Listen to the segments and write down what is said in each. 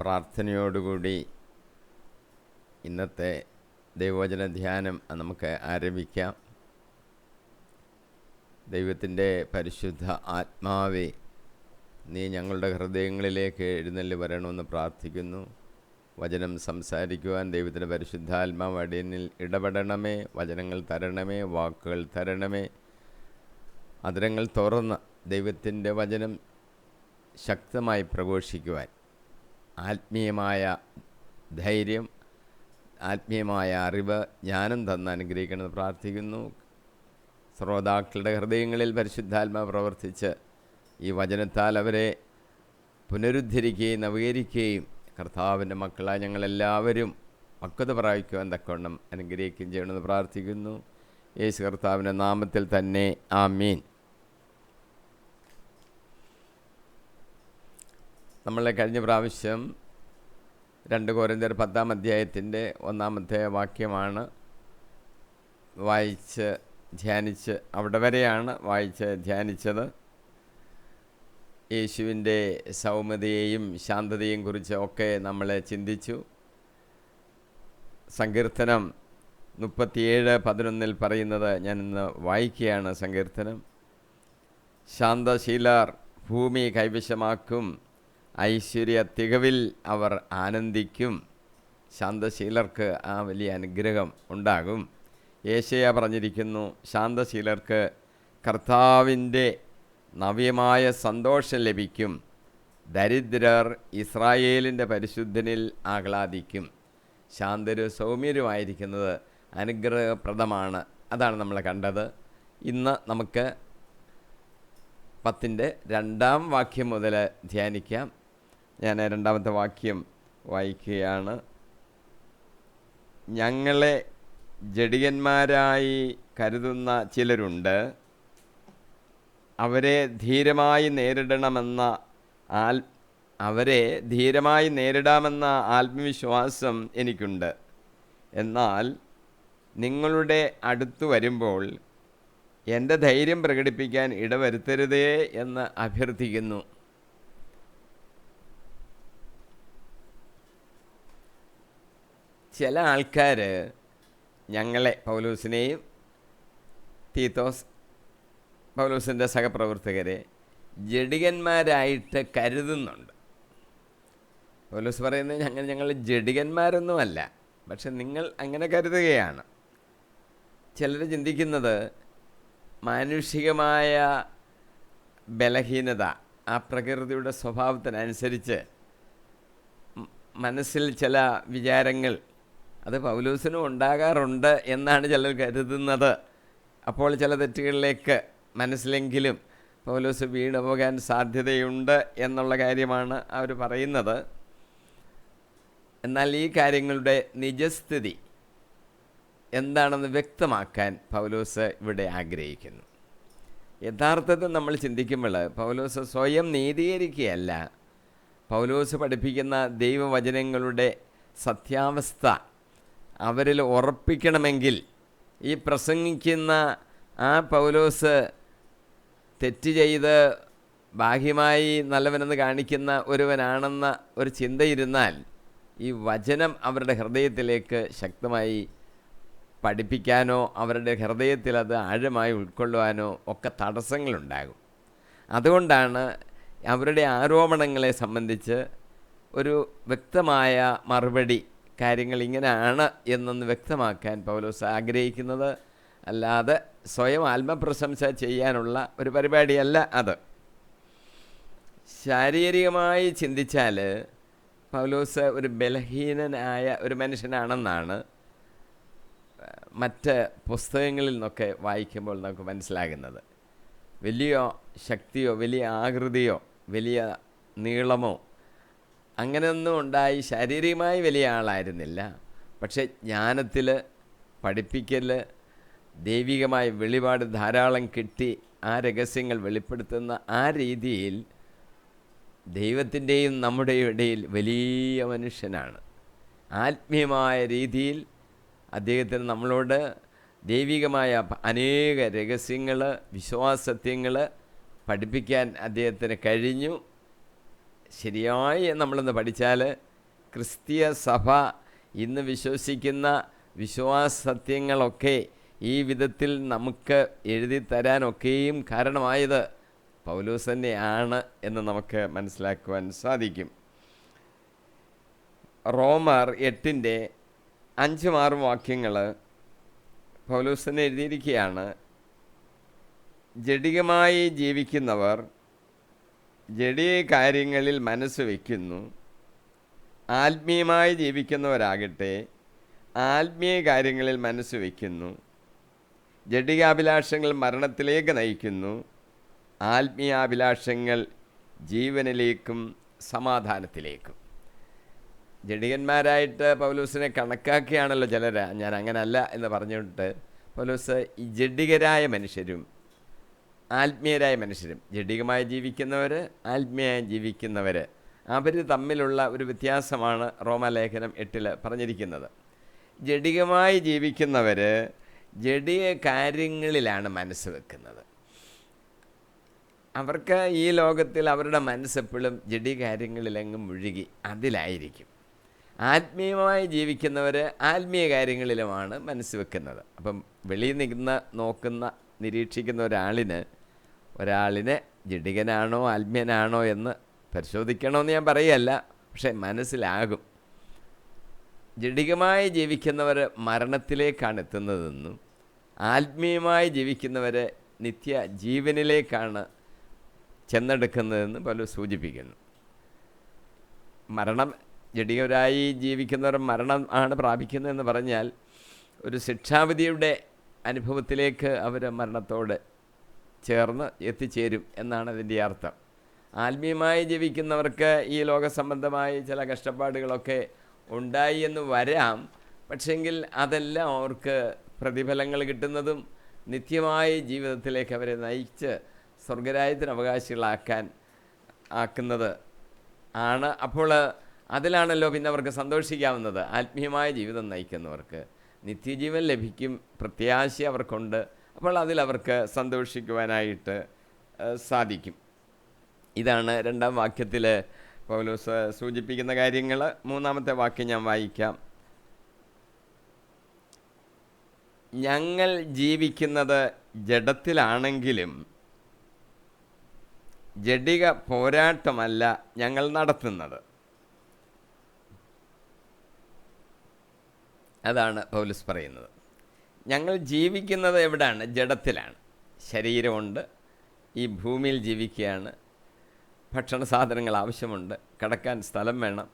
പ്രാർത്ഥനയോടുകൂടി ഇന്നത്തെ ദൈവവചന ധ്യാനം നമുക്ക് ആരംഭിക്കാം. ദൈവത്തിൻ്റെ പരിശുദ്ധ ആത്മാവേ, നീ ഞങ്ങളുടെ ഹൃദയങ്ങളിലേക്ക് എഴുന്നള്ളി വരണമെന്ന് പ്രാർത്ഥിക്കുന്നു. വചനം സംസാരിക്കുവാൻ ദൈവത്തിൻ്റെ പരിശുദ്ധാത്മാവ് അടിയനിൽ ഇടപെടണമേ. വചനങ്ങൾ തരണമേ, വാക്കുകൾ തരണമേ. അധരങ്ങൾ തുറന്ന് ദൈവത്തിൻ്റെ വചനം ശക്തമായി പ്രഘോഷിക്കുവാൻ ആത്മീയമായ ധൈര്യം, ആത്മീയമായ അറിവ്, ജ്ഞാനം തന്ന് അനുഗ്രഹിക്കണമെന്ന് പ്രാർത്ഥിക്കുന്നു. ശ്രോതാക്കളുടെ ഹൃദയങ്ങളിൽ പരിശുദ്ധാത്മാവ് പ്രവർത്തിച്ച് ഈ വചനത്താൽ അവരെ പുനരുദ്ധരിക്കുകയും നവീകരിക്കുകയും കർത്താവിൻ്റെ മക്കളായ ഞങ്ങളെല്ലാവരും പക്വത പ്രാപിക്കുവാൻ തക്കവണ്ണം അനുഗ്രഹിക്കുകയും ചെയ്യണമെന്ന് പ്രാർത്ഥിക്കുന്നു. യേശു കർത്താവിൻ്റെ നാമത്തിൽ തന്നെ ആമീൻ. നമ്മളെ കഴിഞ്ഞ പ്രാവശ്യം 2 കൊരിന്ത്യർ 10-ാം അധ്യായത്തിൻ്റെ 1-ാമത്തെ വാക്യമാണ് വായിച്ച് ധ്യാനിച്ച്, അവിടെ വരെയാണ് വായിച്ച് ധ്യാനിച്ചത്. യേശുവിൻ്റെ സൗമ്യതയെയും ശാന്തതയെയും കുറിച്ച് ഒക്കെ നമ്മൾ ചിന്തിച്ചു. സങ്കീർത്തനം 37:11 പറയുന്നത് ഞാനിന്ന് വായിക്കുകയാണ്. സങ്കീർത്തനം: ശാന്തശീലർ ഭൂമി കൈവശമാക്കും, ഐശ്വര്യ തികവിൽ അവർ ആനന്ദിക്കും. ശാന്തശീലർക്ക് ആ വലിയ അനുഗ്രഹം ഉണ്ടാകും. യേശയ്യ പറഞ്ഞിരിക്കുന്നു, ശാന്തശീലർക്ക് കർത്താവിൻ്റെ നവ്യമായ സന്തോഷം ലഭിക്കും. ദരിദ്രർ ഇസ്രായേലിൻ്റെ പരിശുദ്ധനിൽ ആഹ്ലാദിക്കും. ശാന്തരും സൗമ്യരുമായിരിക്കുന്നത് അനുഗ്രഹപ്രദമാണ്. അതാണ് നമ്മൾ കണ്ടത്. ഇന്ന് നമുക്ക് 10-ന്റെ 2-ാം വാക്യം മുതൽ ധ്യാനിക്കാം. ഞാൻ 2-ാമത്തെ വാക്യം വായിക്കുകയാണ്. ഞങ്ങളെ ജഡികന്മാരായി കരുതുന്ന ചിലരുണ്ട്. അവരെ ധീരമായി നേരിടാമെന്ന ആത്മവിശ്വാസം എനിക്കുണ്ട്. എന്നാൽ നിങ്ങളുടെ അടുത്ത് വരുമ്പോൾ എൻ്റെ ധൈര്യം പ്രകടിപ്പിക്കാൻ ഇടവരുത്തരുതേ എന്ന് അഭ്യർത്ഥിക്കുന്നു. ചില ആൾക്കാർ ഞങ്ങളെ, പൗലോസിനെയും തീത്തോസ്, പൗലോസിൻ്റെ സഹപ്രവർത്തകരെ ജഡികന്മാരായിട്ട് കരുതുന്നുണ്ട്. പൗലോസ് പറയുന്നത് ഞങ്ങൾ ജഡികന്മാരൊന്നുമല്ല, പക്ഷെ നിങ്ങൾ അങ്ങനെ കരുതുകയാണ്. ചിലർ ചിന്തിക്കുന്നത് മാനുഷികമായ ബലഹീനത, ആ പ്രകൃതിയുടെ സ്വഭാവത്തിനനുസരിച്ച് മനസ്സിൽ ചില വിചാരങ്ങൾ അത് പൗലോസിനും ഉണ്ടാകാറുണ്ട് എന്നാണ് ചിലർ കരുതുന്നത്. അപ്പോൾ ചില തെറ്റുകളിലേക്ക് മനസ്സിലെങ്കിലും പൗലോസ് വീണു പോകാൻ സാധ്യതയുണ്ട് എന്നുള്ള കാര്യമാണ് അവർ പറയുന്നത്. എന്നാൽ ഈ കാര്യങ്ങളുടെ നിജസ്ഥിതി എന്താണെന്ന് വ്യക്തമാക്കാൻ പൗലോസ് ഇവിടെ ആഗ്രഹിക്കുന്നു. യഥാർത്ഥത്തിൽ നമ്മൾ ചിന്തിക്കുമ്പോൾ പൗലോസ് സ്വയം നീതീകരിക്കുകയല്ല. പൗലോസ് പഠിപ്പിക്കുന്ന ദൈവവചനങ്ങളുടെ സത്യാവസ്ഥ അവരിൽ ഉറപ്പിക്കണമെങ്കിൽ ഈ പ്രസംഗിക്കുന്ന ആ പൗലോസ് തെറ്റ് ചെയ്ത് ബാഹ്യമായി നല്ലവനെന്ന് കാണിക്കുന്ന ഒരുവനാണെന്ന ഒരു ചിന്തയിരുന്നാൽ ഈ വചനം അവരുടെ ഹൃദയത്തിലേക്ക് ശക്തമായി പഠിപ്പിക്കാനോ അവരുടെ ഹൃദയത്തിൽ അത് ആഴമായി ഉൾക്കൊള്ളുവാനോ ഒക്കെ തടസ്സങ്ങളുണ്ടാകും. അതുകൊണ്ടാണ് അവരുടെ ആരോപണങ്ങളെ സംബന്ധിച്ച് ഒരു വ്യക്തമായ മറുപടി, കാര്യങ്ങൾ ഇങ്ങനെയാണ് എന്നൊന്ന് വ്യക്തമാക്കാൻ പൗലോസ് ആഗ്രഹിക്കുന്നത്. അല്ലാതെ സ്വയം ആത്മപ്രശംസ ചെയ്യാനുള്ള ഒരു പരിപാടിയല്ല അത്. ശാരീരികമായി ചിന്തിച്ചാൽ പൗലോസ് ഒരു ബലഹീനനായ ഒരു മനുഷ്യനാണെന്നാണ് മറ്റ് പുസ്തകങ്ങളിൽ നിന്നൊക്കെ വായിക്കുമ്പോൾ നമുക്ക് മനസ്സിലാകുന്നത്. വലിയ ശക്തിയോ വലിയ ആകൃതിയോ വലിയ നീളമോ അങ്ങനെയൊന്നും ഉണ്ടായി ശാരീരികമായി വലിയ ആളായിരുന്നില്ല. പക്ഷെ ജ്ഞാനത്തിൽ, പഠിപ്പിക്കൽ, ദൈവികമായ വെളിപാട് ധാരാളം കിട്ടി ആ രഹസ്യങ്ങൾ വെളിപ്പെടുത്തുന്ന ആ രീതിയിൽ ദൈവത്തിൻ്റെയും നമ്മുടെയും ഇടയിൽ വലിയ മനുഷ്യനാണ്. ആത്മീയമായ രീതിയിൽ അദ്ദേഹത്തിന് നമ്മളോട് ദൈവികമായ അനേക രഹസ്യങ്ങൾ, വിശ്വാസസത്യങ്ങൾ പഠിപ്പിക്കാൻ അദ്ദേഹത്തിന് കഴിഞ്ഞു. ശരിയായി നമ്മളൊന്ന് പഠിച്ചാൽ ക്രിസ്തീയ സഭ ഇന്ന് വിശ്വസിക്കുന്ന വിശ്വാസ സത്യങ്ങളൊക്കെ ഈ വിധത്തിൽ നമുക്ക് എഴുതി തരാനൊക്കെയും കാരണമായത് പൗലോസ് തന്നെയാണ് എന്ന് നമുക്ക് മനസ്സിലാക്കുവാൻ സാധിക്കും. റോമർ 8:5-6 വാക്യങ്ങൾ പൗലോസ് തന്നെ എഴുതിയിരിക്കുകയാണ്. ജഡികമായി ജീവിക്കുന്നവർ ജഡീയ കാര്യങ്ങളിൽ മനസ്സ് വയ്ക്കുന്നു, ആത്മീയമായി ജീവിക്കുന്നവരാകട്ടെ ആത്മീയ കാര്യങ്ങളിൽ മനസ്സ് വയ്ക്കുന്നു. ജഡികാഭിലാഷങ്ങൾ മരണത്തിലേക്ക് നയിക്കുന്നു, ആത്മീയാഭിലാഷങ്ങൾ ജീവനിലേക്കും സമാധാനത്തിലേക്കും. ജഡികന്മാരായിട്ട് പൗലോസിനെ കണക്കാക്കിയാണല്ലോ ചിലർ. ഞാൻ അങ്ങനല്ല എന്ന് പറഞ്ഞിട്ട് പൗലോസ് ഈ ജഡികരായ മനുഷ്യരും ആത്മീയരായ മനുഷ്യരും, ജഡികമായി ജീവിക്കുന്നവർ ആത്മീയമായി ജീവിക്കുന്നവർ, അവർ തമ്മിലുള്ള ഒരു വ്യത്യാസമാണ് റോമാലേഖനം 8 പറഞ്ഞിരിക്കുന്നത്. ജഡികമായി ജീവിക്കുന്നവർ ജഡിക കാര്യങ്ങളിലാണ് മനസ്സ് വെക്കുന്നത്. അവർക്ക് ഈ ലോകത്തിൽ അവരുടെ മനസ്സെപ്പോഴും ജഡിക കാര്യങ്ങളിലെങ്ങും മുഴുകി അതിലായിരിക്കും. ആത്മീയമായി ജീവിക്കുന്നവർ ആത്മീയ കാര്യങ്ങളിലുമാണ് മനസ്സ് വെക്കുന്നത്. അപ്പം വെളിയിൽ നിന്ന് നോക്കുന്ന നിരീക്ഷിക്കുന്ന ഒരാളിനെ ജഡികനാണോ ആത്മീയനാണോ എന്ന് പരിശോധിക്കണമെന്ന് ഞാൻ പറയുകയല്ല, പക്ഷേ മനസ്സിലാകും. ജഡികമായി ജീവിക്കുന്നവർ മരണത്തിലേക്കാണ് എത്തുന്നതെന്നും ആത്മീയമായി ജീവിക്കുന്നവർ നിത്യ ജീവനിലേക്കാണ് ചെന്നെടുക്കുന്നതെന്ന് പൗലോസ് സൂചിപ്പിക്കുന്നു. മരണം, ജഡികരായി ജീവിക്കുന്നവർ മരണം ആണ് പ്രാപിക്കുന്നതെന്ന് പറഞ്ഞാൽ ഒരു ശിക്ഷാവിധിയുടെ അനുഭവത്തിലേക്ക് അവർ മരണത്തോട് ചേർന്ന് എത്തിച്ചേരും എന്നാണ് അതിൻ്റെ അർത്ഥം. ആത്മീയമായി ജീവിക്കുന്നവർക്ക് ഈ ലോകസംബന്ധമായി ചില കഷ്ടപ്പാടുകളൊക്കെ ഉണ്ടായി എന്ന് വരാം. പക്ഷെങ്കിൽ അതെല്ലാം അവർക്ക് പ്രതിഫലങ്ങൾ കിട്ടുന്നതും നിത്യമായ ജീവിതത്തിലേക്ക് അവരെ നയിച്ച് സ്വർഗരാജ്യത്തിന് ആക്കുന്നത് ആണ്. അപ്പോൾ അതിലാണല്ലോ പിന്നെ അവർക്ക് സന്തോഷിക്കാവുന്നത്. ആത്മീയമായ ജീവിതം നയിക്കുന്നവർക്ക് നിത്യജീവൻ ലഭിക്കും, പ്രത്യാശ അവർക്കുണ്ട്. അപ്പോൾ അതിലവർക്ക് സന്തോഷിക്കുവാനായിട്ട് സാധിക്കും. ഇതാണ് 2-ാം വാക്യത്തിൽ പൗലോസ് സൂചിപ്പിക്കുന്ന കാര്യങ്ങൾ. 3-ാമത്തെ വാക്യം ഞാൻ വായിക്കാം. ഞങ്ങൾ ജീവിക്കുന്നത് ജഡത്തിലാണെങ്കിലും ജഡിക പോരാട്ടമല്ല ഞങ്ങൾ നടത്തുന്നത്. അതാണ് പൗലോസ് പറയുന്നത്. ഞങ്ങൾ ജീവിക്കുന്നത് എവിടെയാണ്? ജഡത്തിലാണ്. ശരീരമുണ്ട്, ഈ ഭൂമിയിൽ ജീവിക്കുകയാണ്, ഭക്ഷണ സാധനങ്ങൾ ആവശ്യമുണ്ട്, കിടക്കാൻ സ്ഥലം വേണം.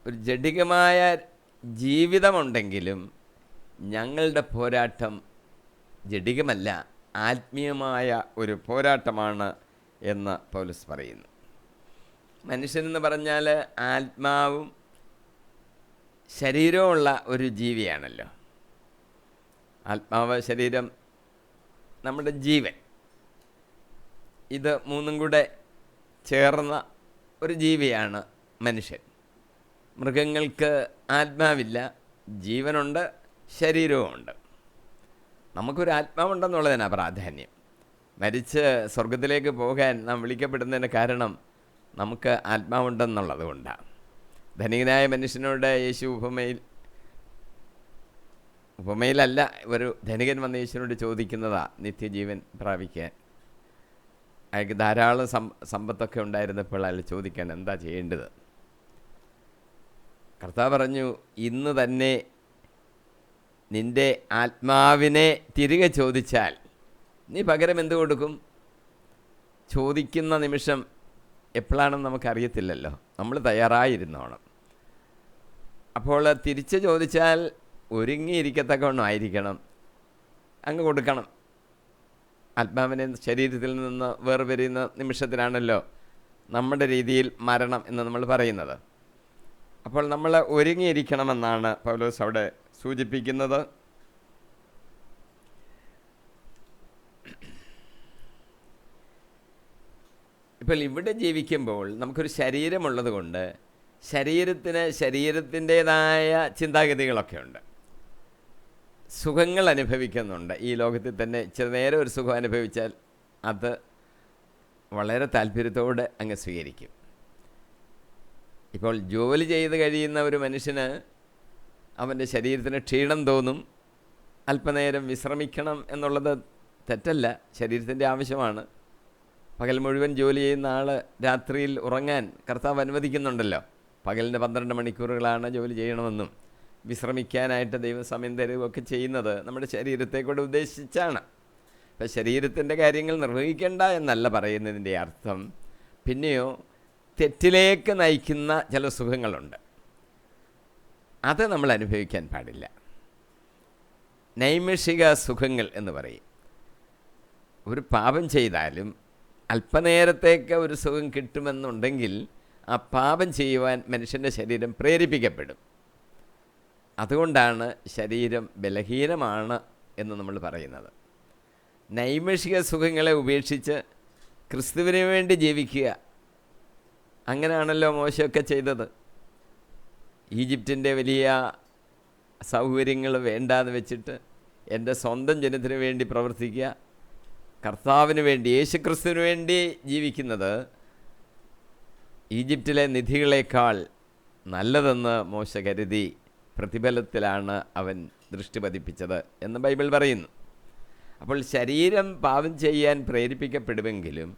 ഒരു ജഡികമായ ജീവിതമുണ്ടെങ്കിലും ഞങ്ങളുടെ പോരാട്ടം ജഡികമല്ല, ആത്മീയമായ ഒരു പോരാട്ടമാണ് എന്ന് പൗലോസ് പറയുന്നു. മനുഷ്യനെന്ന് പറഞ്ഞാൽ ആത്മാവും ശരീരവുമുള്ള ഒരു ജീവിയാണല്ലോ. ആത്മാവ്, ശരീരം, നമ്മുടെ ജീവൻ, ഇത് മൂന്നും കൂടെ ചേർന്ന ഒരു ജീവിയാണ് മനുഷ്യൻ. മൃഗങ്ങൾക്ക് ആത്മാവില്ല, ജീവനുണ്ട്, ശരീരവുമുണ്ട്. നമുക്കൊരു ആത്മാവുണ്ടെന്നുള്ളതിനാണ് പ്രാധാന്യം. മരിച്ച് സ്വർഗത്തിലേക്ക് പോകാൻ നാം വിളിക്കപ്പെടുന്നതിന് കാരണം നമുക്ക് ആത്മാവുണ്ടെന്നുള്ളത് കൊണ്ടാണ്. ധനികനായ മനുഷ്യനോട് യേശു ഉപമയിലല്ല, ഒരു ധനികൻ വന്ന് യേശുവിനോട് ചോദിക്കുന്നതാണ് നിത്യജീവൻ പ്രാപിക്കാൻ. അയാൾക്ക് ധാരാളം സമ്പത്തൊക്കെ ഉണ്ടായിരുന്നപ്പോൾ അയാൾ ചോദിക്കാൻ എന്താ ചെയ്യേണ്ടത്. കർത്താവ് പറഞ്ഞു, ഇന്ന് തന്നെ നിൻ്റെ ആത്മാവിനെ തിരികെ ചോദിച്ചാൽ നീ പകരം എന്ത് കൊടുക്കും? ചോദിക്കുന്ന നിമിഷം എപ്പോഴാണെന്ന് നമുക്കറിയത്തില്ലല്ലോ. നമ്മൾ തയ്യാറായിരുന്നോണം. അപ്പോൾ തിരിച്ച് ചോദിച്ചാൽ ഒരുങ്ങിയിരിക്കത്തക്കവണ്ണം ആയിരിക്കണം, അങ്ങ് കൊടുക്കണം. ആത്മാവിനെ ശരീരത്തിൽ നിന്ന് വേർപിരിയുന്ന നിമിഷത്തിനാണല്ലോ നമ്മുടെ രീതിയിൽ മരണം എന്ന് നമ്മൾ പറയുന്നത്. അപ്പോൾ നമ്മൾ ഒരുങ്ങിയിരിക്കണമെന്നാണ് പൗലോസ് അവിടെ സൂചിപ്പിക്കുന്നത്. ഇപ്പോൾ ഇവിടെ ജീവിക്കുമ്പോൾ നമുക്കൊരു ശരീരമുള്ളത് കൊണ്ട് ശരീരത്തിൻ്റേതായ ചിന്താഗതികളൊക്കെ ഉണ്ട്, സുഖങ്ങൾ അനുഭവിക്കുന്നുണ്ട്. ഈ ലോകത്തിൽ തന്നെ ചില നേരം ഒരു സുഖം അനുഭവിച്ചാൽ അത് വളരെ താല്പര്യത്തോടെ അങ്ങ് സ്വീകരിക്കും. ഇപ്പോൾ ജോലി ചെയ്ത് കഴിയുന്ന ഒരു മനുഷ്യന് അവൻ്റെ ശരീരത്തിന് ക്ഷീണം തോന്നും, അല്പനേരം വിശ്രമിക്കണം എന്നുള്ളത് തെറ്റല്ല, ശരീരത്തിൻ്റെ ആവശ്യമാണ്. പകൽ മുഴുവൻ ജോലി ചെയ്യുന്ന ആൾ രാത്രിയിൽ ഉറങ്ങാൻ കർത്താവ് അനുവദിക്കുന്നുണ്ടല്ലോ. പകലിൻ്റെ 12 മണിക്കൂറുകളാണ് ജോലി ചെയ്യണമെന്നും വിശ്രമിക്കാനായിട്ട് ദൈവം സമയം തരുകയൊക്കെ ചെയ്യുന്നത് നമ്മുടെ ശരീരത്തെ കൂടെ ഉദ്ദേശിച്ചാണ്. അപ്പം ശരീരത്തിൻ്റെ കാര്യങ്ങൾ നിർവഹിക്കേണ്ട എന്നല്ല പറയുന്നതിൻ്റെ അർത്ഥം. പിന്നെയോ തെറ്റിലേക്ക് നയിക്കുന്ന ചില സുഖങ്ങളുണ്ട്, അത് നമ്മൾ അനുഭവിക്കാൻ പാടില്ല. നൈമിഷിക സുഖങ്ങൾ എന്ന് പറയും. ഒരു പാപം ചെയ്താലും അല്പനേരത്തേക്ക് ഒരു സുഖം കിട്ടുമെന്നുണ്ടെങ്കിൽ ആ പാപം ചെയ്യുവാൻ മനുഷ്യൻ്റെ ശരീരം പ്രേരിപ്പിക്കപ്പെടും. അതുകൊണ്ടാണ് ശരീരം ബലഹീനമാണ് എന്ന് നമ്മൾ പറയുന്നത്. നൈമിഷിക സുഖങ്ങളെ ഉപേക്ഷിച്ച് ക്രിസ്തുവിന് വേണ്ടി ജീവിക്കുക, അങ്ങനെയാണല്ലോ മോശയൊക്കെ ചെയ്തത്. ഈജിപ്തിൻ്റെ വലിയ സൗകര്യങ്ങൾ വേണ്ടാന്ന് വെച്ചിട്ട് എൻ്റെ സ്വന്തം ജനത്തിന് വേണ്ടി പ്രവർത്തിക്കുക, കർത്താവിന് വേണ്ടി, യേശുക്രിസ്തുവിന് വേണ്ടി ജീവിക്കുന്നത് ഈജിപ്തിലെ നിധികളേക്കാൾ നല്ലതെന്ന് മോശ കരുതി പ്രതിഫലത്തിലാണ് അവൻ ദൃഷ്ടി പതിപ്പിച്ചത് എന്ന് ബൈബിൾ പറയുന്നു. അപ്പോൾ ശരീരം പാപം ചെയ്യാൻ പ്രേരിപ്പിക്കപ്പെടുമെങ്കിലും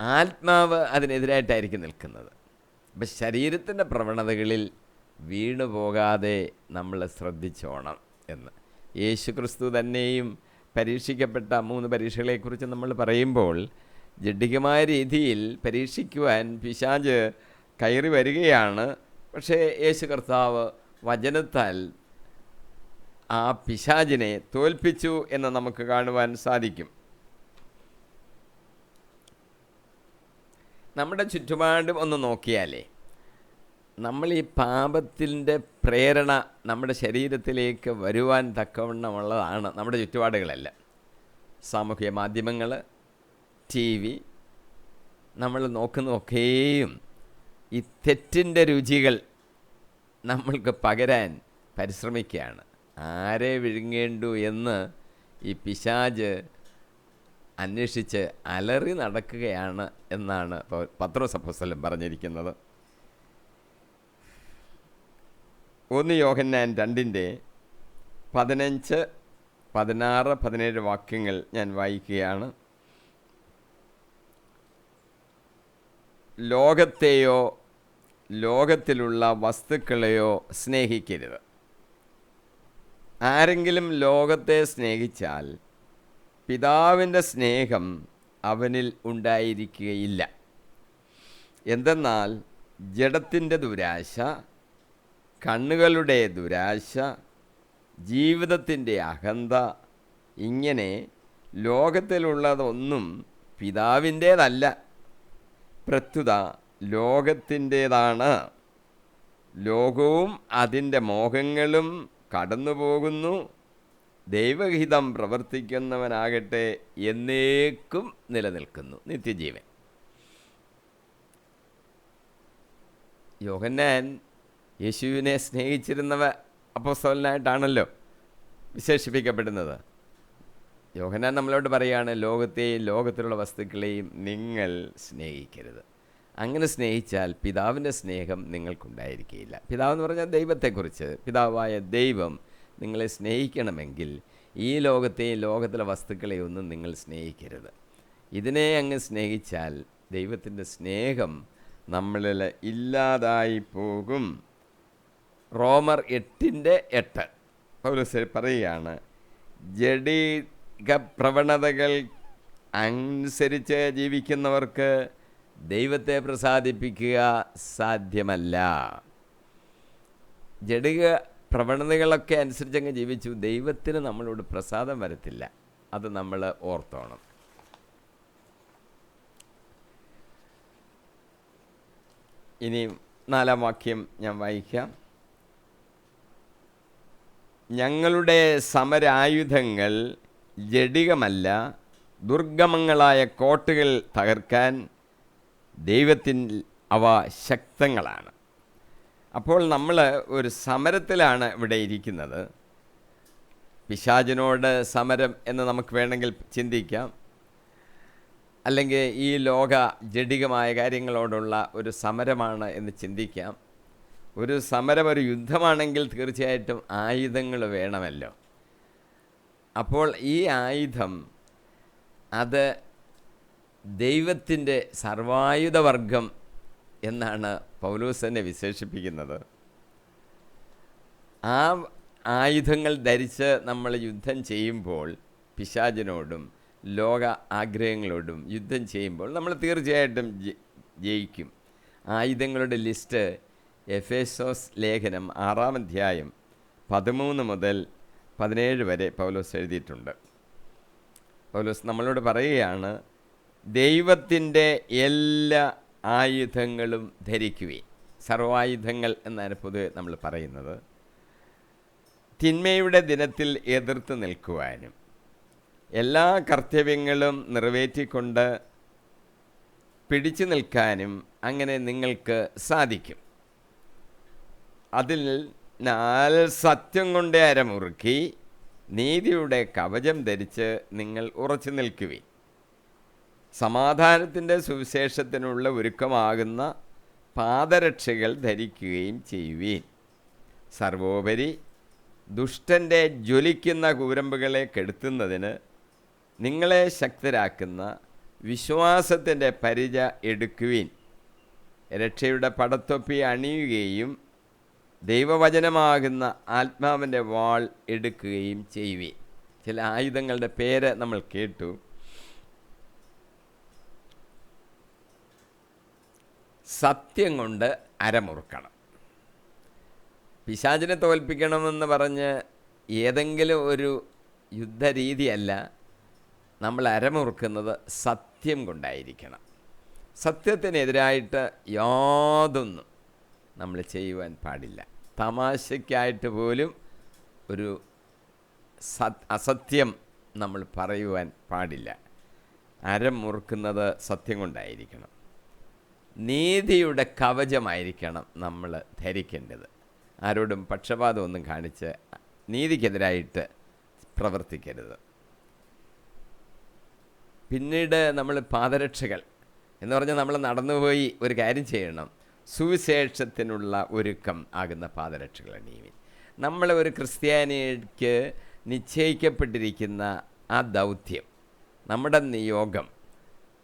ആത്മാവ് അതിനെതിരായിട്ടായിരിക്കും നിൽക്കുന്നത്. അപ്പം ശരീരത്തിൻ്റെ പ്രവണതകളിൽ വീണു പോകാതെ നമ്മൾ ശ്രദ്ധിച്ചോണം എന്ന്. യേശുക്രിസ്തു തന്നെയും പരീക്ഷിക്കപ്പെട്ട 3 പരീക്ഷകളെക്കുറിച്ച് നമ്മൾ പറയുമ്പോൾ ജഡികമായ രീതിയിൽ പരീക്ഷിക്കുവാൻ പിശാച് കയറി വരികയാണ്. പക്ഷേ യേശു കർത്താവ് വചനത്താൽ ആ പിശാചിനെ തോൽപ്പിച്ചു എന്ന് നമുക്ക് കാണുവാൻ സാധിക്കും. നമ്മുടെ ചുറ്റുപാടും ഒന്ന് നോക്കിയാലേ നമ്മൾ ഈ പാപത്തിൻ്റെ പ്രേരണ നമ്മുടെ ശരീരത്തിലേക്ക് വരുവാൻ തക്കവണ്ണമുള്ളതാണ് നമ്മുടെ ചുറ്റുപാടുകളെല്ലാം. സാമൂഹ്യ മാധ്യമങ്ങൾ, TV, നമ്മൾ നോക്കുന്നതൊക്കെയും ഈ തെറ്റിൻ്റെ രുചികൾ നമ്മൾക്ക് പകരാൻ പരിശ്രമിക്കുകയാണ്. ആരെ വിഴുങ്ങേണ്ടു എന്ന് ഈ പിശാച് അന്വേഷിച്ച് അലറി നടക്കുകയാണ് എന്നാണ് പത്രോസ് അപ്പോസ്തലൻ പറഞ്ഞിരിക്കുന്നത്. 1 യോഹന്നാൻ 2:15, 16, 17 വാക്യങ്ങൾ ഞാൻ വായിക്കുകയാണ്. ലോകത്തെയോ ലോകത്തിലുള്ള വസ്തുക്കളെയോ സ്നേഹിക്കരുത്. ആരെങ്കിലും ലോകത്തെ സ്നേഹിച്ചാൽ പിതാവിൻ്റെ സ്നേഹം അവനിൽ ഉണ്ടായിരിക്കുകയില്ല. എന്തെന്നാൽ ജഡത്തിൻ്റെ ദുരാശ, കണ്ണുകളുടെ ദുരാശ, ജീവിതത്തിൻ്റെ അഹന്ത, ഇങ്ങനെ ലോകത്തിലുള്ളതൊന്നും പിതാവിൻ്റേതല്ല, പ്രസ്തുത ലോകത്തിൻ്റേതാണ്. ലോകവും അതിൻ്റെ മോഹങ്ങളും കടന്നു പോകുന്നു, ദൈവഹിതം പ്രവർത്തിക്കുന്നവനാകട്ടെ എന്നേക്കും നിലനിൽക്കുന്നു, നിത്യജീവൻ. യോഹന്നാൻ യേശുവിനെ സ്നേഹിച്ചിരുന്നവ അപ്പോസ്തലനായിട്ടാണല്ലോ വിശേഷിപ്പിക്കപ്പെടുന്നത്. യോഹന്നാൻ നമ്മളോട് പറയുകയാണ്, ലോകത്തെയും ലോകത്തിലുള്ള വസ്തുക്കളെയും നിങ്ങൾ സ്നേഹിക്കരുത്. അങ്ങനെ സ്നേഹിച്ചാൽ പിതാവിൻ്റെ സ്നേഹം നിങ്ങൾക്കുണ്ടായിരിക്കുകയില്ല. പിതാവെന്ന് പറഞ്ഞാൽ ദൈവത്തെക്കുറിച്ച്. പിതാവായ ദൈവം നിങ്ങളെ സ്നേഹിക്കണമെങ്കിൽ ഈ ലോകത്തെയും ലോകത്തിലെ വസ്തുക്കളെയും ഒന്നും നിങ്ങൾ സ്നേഹിക്കരുത്. ഇതിനെ അങ്ങ് സ്നേഹിച്ചാൽ ദൈവത്തിൻ്റെ സ്നേഹം നമ്മളിൽ ഇല്ലാതായി പോകും. റോമർ 8:8 പൗലോസ് പറയുകയാണ്, ജഡിക പ്രവണതകൾ അനുസരിച്ച് ജീവിക്കുന്നവർക്ക് ദൈവത്തെ പ്രസാദിപ്പിക്കുക സാധ്യമല്ല. ജഡിക പ്രവണതകളൊക്കെ അനുസരിച്ചങ്ങ് ജീവിച്ചു, ദൈവത്തിന് നമ്മളോട് പ്രസാദം വരത്തില്ല. അത് നമ്മൾ ഓർത്തോണം. ഇനി 4-ാം വാക്യം ഞാൻ വായിക്കാം. ഞങ്ങളുടെ സമരായുധങ്ങൾ ജഡികമല്ല, ദുർഗമങ്ങളായ കോട്ടകൾ തകർക്കാൻ ദൈവത്തിൽ അവ ശക്തങ്ങളാണ്. അപ്പോൾ നമ്മൾ ഒരു സമരത്തിലാണ് ഇവിടെ ഇരിക്കുന്നത്. പിശാചിനോട് സമരം എന്ന് നമുക്ക് വേണമെങ്കിൽ ചിന്തിക്കാം. അല്ലെങ്കിൽ ഈ ലോക ജഡികമായ കാര്യങ്ങളോടുള്ള ഒരു സമരമാണ് എന്ന് ചിന്തിക്കാം. ഒരു സമരം, ഒരു യുദ്ധമാണെങ്കിൽ തീർച്ചയായിട്ടും ആയുധങ്ങൾ വേണമല്ലോ. അപ്പോൾ ഈ ആയുധം അത് ദൈവത്തിൻ്റെ സർവായുധവർഗം എന്നാണ് പൗലോസ് തന്നെ വിശേഷിപ്പിക്കുന്നത്. ആ ആയുധങ്ങൾ ധരിച്ച് നമ്മൾ യുദ്ധം ചെയ്യുമ്പോൾ, പിശാചിനോടും ലോക ആഗ്രഹങ്ങളോടും യുദ്ധം ചെയ്യുമ്പോൾ നമ്മൾ തീർച്ചയായിട്ടും ജയിക്കും. ആയുധങ്ങളുടെ ലിസ്റ്റ് എഫേസോസ് ലേഖനം 6-ാം അധ്യായം 13 മുതൽ 17 വരെ പൗലോസ് എഴുതിയിട്ടുണ്ട്. പൗലോസ് നമ്മളോട് പറയുകയാണ്, ദൈവത്തിൻ്റെ എല്ലാ ആയുധങ്ങളും ധരിക്കുവിൻ. സർവായുധങ്ങൾ എന്നാണ് പൊതുവെ നമ്മൾ പറയുന്നത്. തിന്മയുടെ ദിനത്തിൽ എതിർത്ത് നിൽക്കുവാനും എല്ലാ കർത്തവ്യങ്ങളും നിറവേറ്റിക്കൊണ്ട് പിടിച്ചു നിൽക്കാനും അങ്ങനെ നിങ്ങൾക്ക് സാധിക്കും. അതിനാൽ സത്യം കൊണ്ട് അരമുറുക്കി നീതിയുടെ കവചം ധരിച്ച് നിങ്ങൾ ഉറച്ചു നിൽക്കുവിൻ. സമാധാനത്തിൻ്റെ സുവിശേഷത്തിനുള്ള ഒരുക്കമാകുന്ന പാദരക്ഷകൾ ധരിക്കുകയും ചെയ്യുവീൻ. സർവോപരി ദുഷ്ടൻ്റെ ജ്വലിക്കുന്ന കൂരമ്പുകളെ കെടുത്തുന്നതിന് നിങ്ങളെ ശക്തരാക്കുന്ന വിശ്വാസത്തിൻ്റെ പരിച എടുക്കുവിൻ. രക്ഷയുടെ പടത്തൊപ്പി അണിയുകയും ദൈവവചനമാകുന്ന ആത്മാവിൻ്റെ വാൾ എടുക്കുകയും ചെയ്യുവീൻ. ചില ആയുധങ്ങളുടെ പേര് നമ്മൾ കേട്ടു. സത്യം കൊണ്ട് അരമുറുക്കണം. പിശാചിനെ തോൽപ്പിക്കണമെന്ന് പറഞ്ഞ് ഏതെങ്കിലും ഒരു യുദ്ധരീതിയല്ല നമ്മൾ അരമുറുക്കുന്നത്, സത്യം കൊണ്ടായിരിക്കണം. സത്യത്തിനെതിരായിട്ട് യാതൊന്നും നമ്മൾ ചെയ്യുവാൻ പാടില്ല. തമാശയ്ക്കായിട്ട് പോലും ഒരു അസത്യം നമ്മൾ പറയുവാൻ പാടില്ല. അരമുറുക്കുന്നത് സത്യം കൊണ്ടായിരിക്കണം. നീതിയുടെ കവചമായിരിക്കണം നമ്മൾ ധരിക്കേണ്ടത്. ആരോടും പക്ഷപാതമൊന്നും കാണിച്ച് നീതിക്കെതിരായിട്ട് പ്രവർത്തിക്കരുത്. പിന്നീട് നമ്മൾ പാദരക്ഷകൾ എന്ന് പറഞ്ഞാൽ നമ്മൾ നടന്നുപോയി ഒരു കാര്യം ചെയ്യണം. സുവിശേഷത്തിനുള്ള ഒരുക്കം ആകുന്ന പാദരക്ഷകൾ അണിയുവിൻ. നമ്മൾ ഒരു ക്രിസ്ത്യാനിക്ക് നിശ്ചയിക്കപ്പെട്ടിരിക്കുന്ന ആ ദൗത്യം, നമ്മുടെ നിയോഗം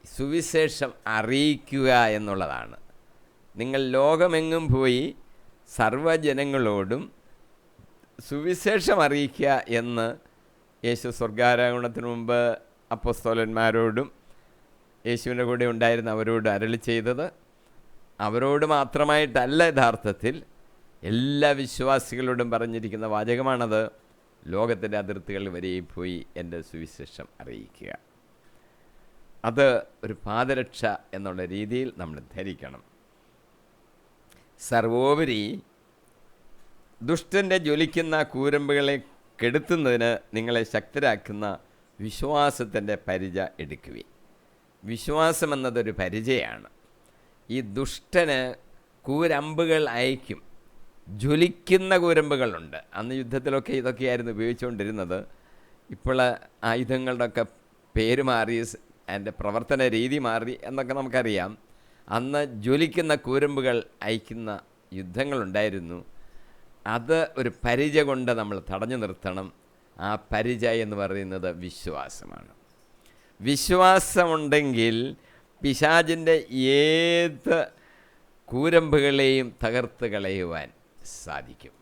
സുവിശേഷം അറിയിക്കുക എന്നുള്ളതാണ്. നിങ്ങൾ ലോകമെങ്ങും പോയി സർവ്വജനങ്ങളോടും സുവിശേഷം അറിയിക്കുക എന്ന് യേശു സ്വർഗാരോഹണത്തിന് മുമ്പ് അപ്പോസ്തലന്മാരോടും യേശുവിൻ്റെ കൂടെ ഉണ്ടായിരുന്ന അവരോട് അരുളി ചെയ്തത്. അവരോട് മാത്രമായിട്ടല്ല, യഥാർത്ഥത്തിൽ എല്ലാ വിശ്വാസികളോടും പറഞ്ഞിരിക്കുന്ന വാചകമാണത്. ലോകത്തിൻ്റെ അതിർത്തികൾ വരെയും പോയി എൻ്റെ സുവിശേഷം അറിയിക്കുക. അത് ഒരു പാദരക്ഷ എന്നുള്ള രീതിയിൽ നമ്മൾ ധരിക്കണം. സർവോപരി ദുഷ്ടൻ്റെ ജ്വലിക്കുന്ന കൂരമ്പുകളെ കെടുത്തുന്നതിന് നിങ്ങളെ ശക്തരാക്കുന്ന വിശ്വാസത്തിൻ്റെ പരിച എടുക്കുവിൻ. വിശ്വാസം എന്നതൊരു പരിചയാണ്. ഈ ദുഷ്ടന് കൂരമ്പുകൾ അയക്കും. ജ്വലിക്കുന്ന കൂരമ്പുകളുണ്ട്. അന്ന് യുദ്ധത്തിലൊക്കെ ഇതൊക്കെയായിരുന്നു ഉപയോഗിച്ചുകൊണ്ടിരുന്നത്. ഇപ്പോൾ ആയുധങ്ങളുടെയൊക്കെ പേര് മാറി, അതിൻ്റെ പ്രവർത്തന രീതി മാറി എന്നൊക്കെ നമുക്കറിയാം. അന്ന് ജ്വലിക്കുന്ന കൂരമ്പുകൾ അയക്കുന്ന യുദ്ധങ്ങളുണ്ടായിരുന്നു. അത് ഒരു പരിച കൊണ്ട് നമ്മൾ തടഞ്ഞു നിർത്തണം. ആ പരിച എന്ന് പറയുന്നത് വിശ്വാസമാണ്. വിശ്വാസമുണ്ടെങ്കിൽ പിശാചിൻ്റെ ഏത് കൂരമ്പുകളെയും തകർത്ത് കളയുവാൻ സാധിക്കും.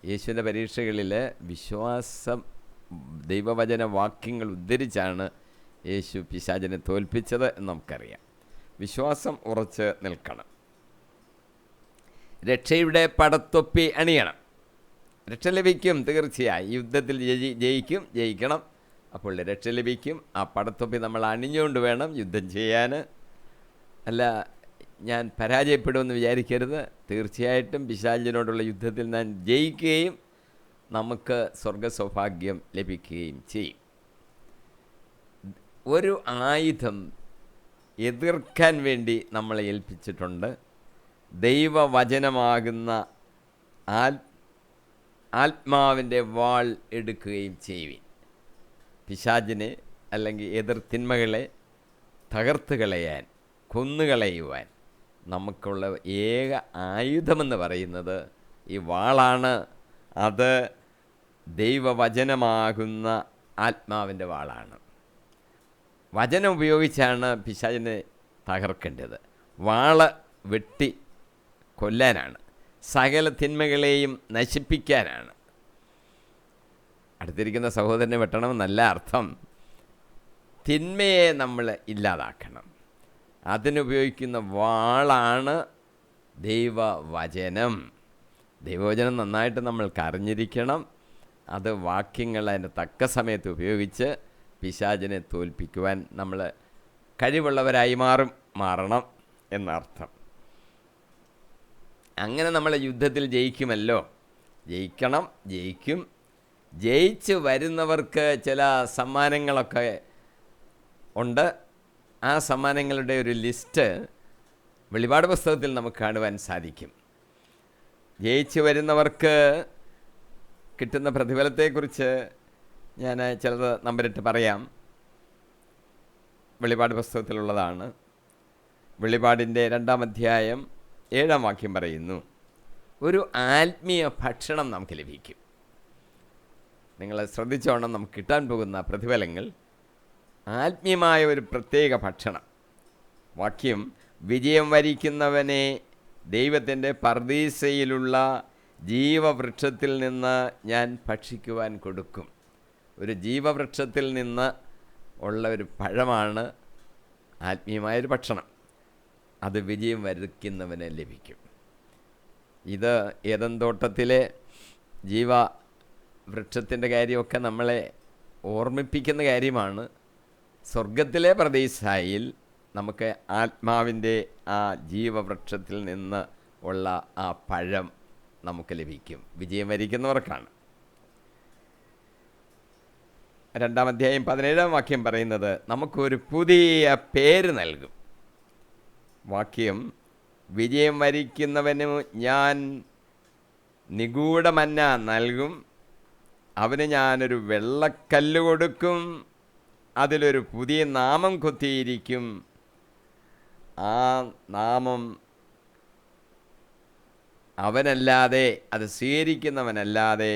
യേശുവിൻ്റെ പരീക്ഷകളിൽ വിശ്വാസം, ദൈവവചന വാക്യങ്ങൾ ഉദ്ധരിച്ചാണ് യേശു പിശാചിനെ തോൽപ്പിച്ചത് എന്ന് നമുക്കറിയാം. വിശ്വാസം ഉറച്ച് നിൽക്കണം. രക്ഷയുടെ പടത്തൊപ്പി അണിയണം. രക്ഷ ലഭിക്കും തീർച്ചയായും. യുദ്ധത്തിൽ ജയിക്കണം. അപ്പോൾ രക്ഷ ലഭിക്കും. ആ പടത്തൊപ്പി നമ്മൾ അണിഞ്ഞുകൊണ്ട് വേണം യുദ്ധം ചെയ്യാൻ. അല്ല, ഞാൻ പരാജയപ്പെടുമെന്ന് വിചാരിക്കരുത്. തീർച്ചയായിട്ടും പിശാചിനോടുള്ള യുദ്ധത്തിൽ ഞാൻ ജയിക്കുകയും നമുക്ക് സ്വർഗസൗഭാഗ്യം ലഭിക്കുകയും ചെയ്യും. ഒരു ആയുധം എതിർക്കാൻ വേണ്ടി നമ്മളെ ഏൽപ്പിച്ചിട്ടുണ്ട്. ദൈവവചനമാകുന്ന ആത്മാവിൻ്റെ വാൾ എടുക്കുകയും ചെയ്യുവിൻ. പിശാചിനെ അല്ലെങ്കിൽ എതിർ തിന്മകളെ തകർത്ത് കളയാൻ, കൊന്നുകളയുവാൻ നമുക്കുള്ള ഏക ആയുധമെന്ന് പറയുന്നത് ഈ വാളാണ്. അത് ദൈവവചനമാകുന്ന ആത്മാവിൻ്റെ വാളാണ്. വചനം ഉപയോഗിച്ചാണ് പിശാചിനെ തകർക്കേണ്ടത്. വാള് വെട്ടി കൊല്ലാനാണ്, സകല തിന്മകളെയും നശിപ്പിക്കാനാണ്. അടുത്തിരിക്കുന്ന സഹോദരനെ വെട്ടണമെന്നല്ല അർത്ഥം. തിന്മയെ നമ്മൾ ഇല്ലാതാക്കണം. അതിനുപയോഗിക്കുന്ന വാളാണ് ദൈവവചനം. ദൈവവചനം നന്നായിട്ട് നമ്മൾക്ക് അറിഞ്ഞിരിക്കണം. അത് വാക്യങ്ങൾ അതിൻ്റെ തക്ക സമയത്ത് ഉപയോഗിച്ച് പിശാചിനെ തോൽപ്പിക്കുവാൻ നമ്മൾ കഴിവുള്ളവരായി മാറണം എന്നർത്ഥം. അങ്ങനെ നമ്മൾ യുദ്ധത്തിൽ ജയിക്കുമല്ലോ. ജയിക്കും. ജയിച്ച് വരുന്നവർക്ക് ചില സമ്മാനങ്ങളൊക്കെ ഉണ്ട്. ആ സമ്മാനങ്ങളുടെ ഒരു ലിസ്റ്റ് വെളിപാട് പുസ്തകത്തിൽ നമുക്ക് കാണുവാൻ സാധിക്കും. ജയിച്ച് വരുന്നവർക്ക് കിട്ടുന്ന പ്രതിഫലത്തെക്കുറിച്ച് ഞാൻ ചിലത് നമ്പരിട്ട് പറയാം. വെളിപാട് പുസ്തകത്തിലുള്ളതാണ്. വെളിപാടിൻ്റെ 2-ാം അധ്യായം 7-ാം വാക്യം പറയുന്നു, ഒരു ആത്മീയ ഭക്ഷണം നമുക്ക് ലഭിക്കും. നിങ്ങൾ ശ്രദ്ധിച്ചോണം, നമുക്ക് കിട്ടാൻ പോകുന്ന പ്രതിഫലങ്ങൾ ആത്മീയമായ ഒരു പ്രത്യേക ഭക്ഷണം. വാക്യം, വിജയം വരിക്കുന്നവനെ ദൈവത്തിൻ്റെ പർദീസയിലുള്ള ജീവവൃക്ഷത്തിൽ നിന്ന് ഞാൻ ഭക്ഷിക്കുവാൻ കൊടുക്കും. ഒരു ജീവവൃക്ഷത്തിൽ നിന്ന് ഉള്ള ഒരു പഴമാണ് ആത്മീയമായൊരു ഭക്ഷണം. അത് വിജയം വരിക്കുന്നവന് ലഭിക്കും. ഇത് ഏദൻ തോട്ടത്തിലെ ജീവവൃക്ഷത്തിൻ്റെ കാര്യമൊക്കെ നമ്മളെ ഓർമ്മിപ്പിക്കുന്ന കാര്യമാണ്. സ്വർഗത്തിലെ പ്രതീക്ഷയിൽ നമുക്ക് ആത്മാവിൻ്റെ ആ ജീവവൃക്ഷത്തിൽ നിന്ന് ഉള്ള ആ പഴം നമുക്ക് ലഭിക്കും. വിജയം വരിക്കുന്നവർക്കാണ്. 2-ാം അധ്യായം 17-ാം വാക്യം പറയുന്നത് നമുക്കൊരു പുതിയ പേര് നൽകും. വാക്യം, വിജയം വരിക്കുന്നവന് ഞാൻ നിഗൂഢമന്ന നൽകും, അവന് ഞാനൊരു വെള്ളക്കല്ല് കൊടുക്കും, അതിലൊരു പുതിയ നാമം കൊത്തിയിരിക്കും, ആ നാമം അവനല്ലാതെ, അത് സ്വീകരിക്കുന്നവനല്ലാതെ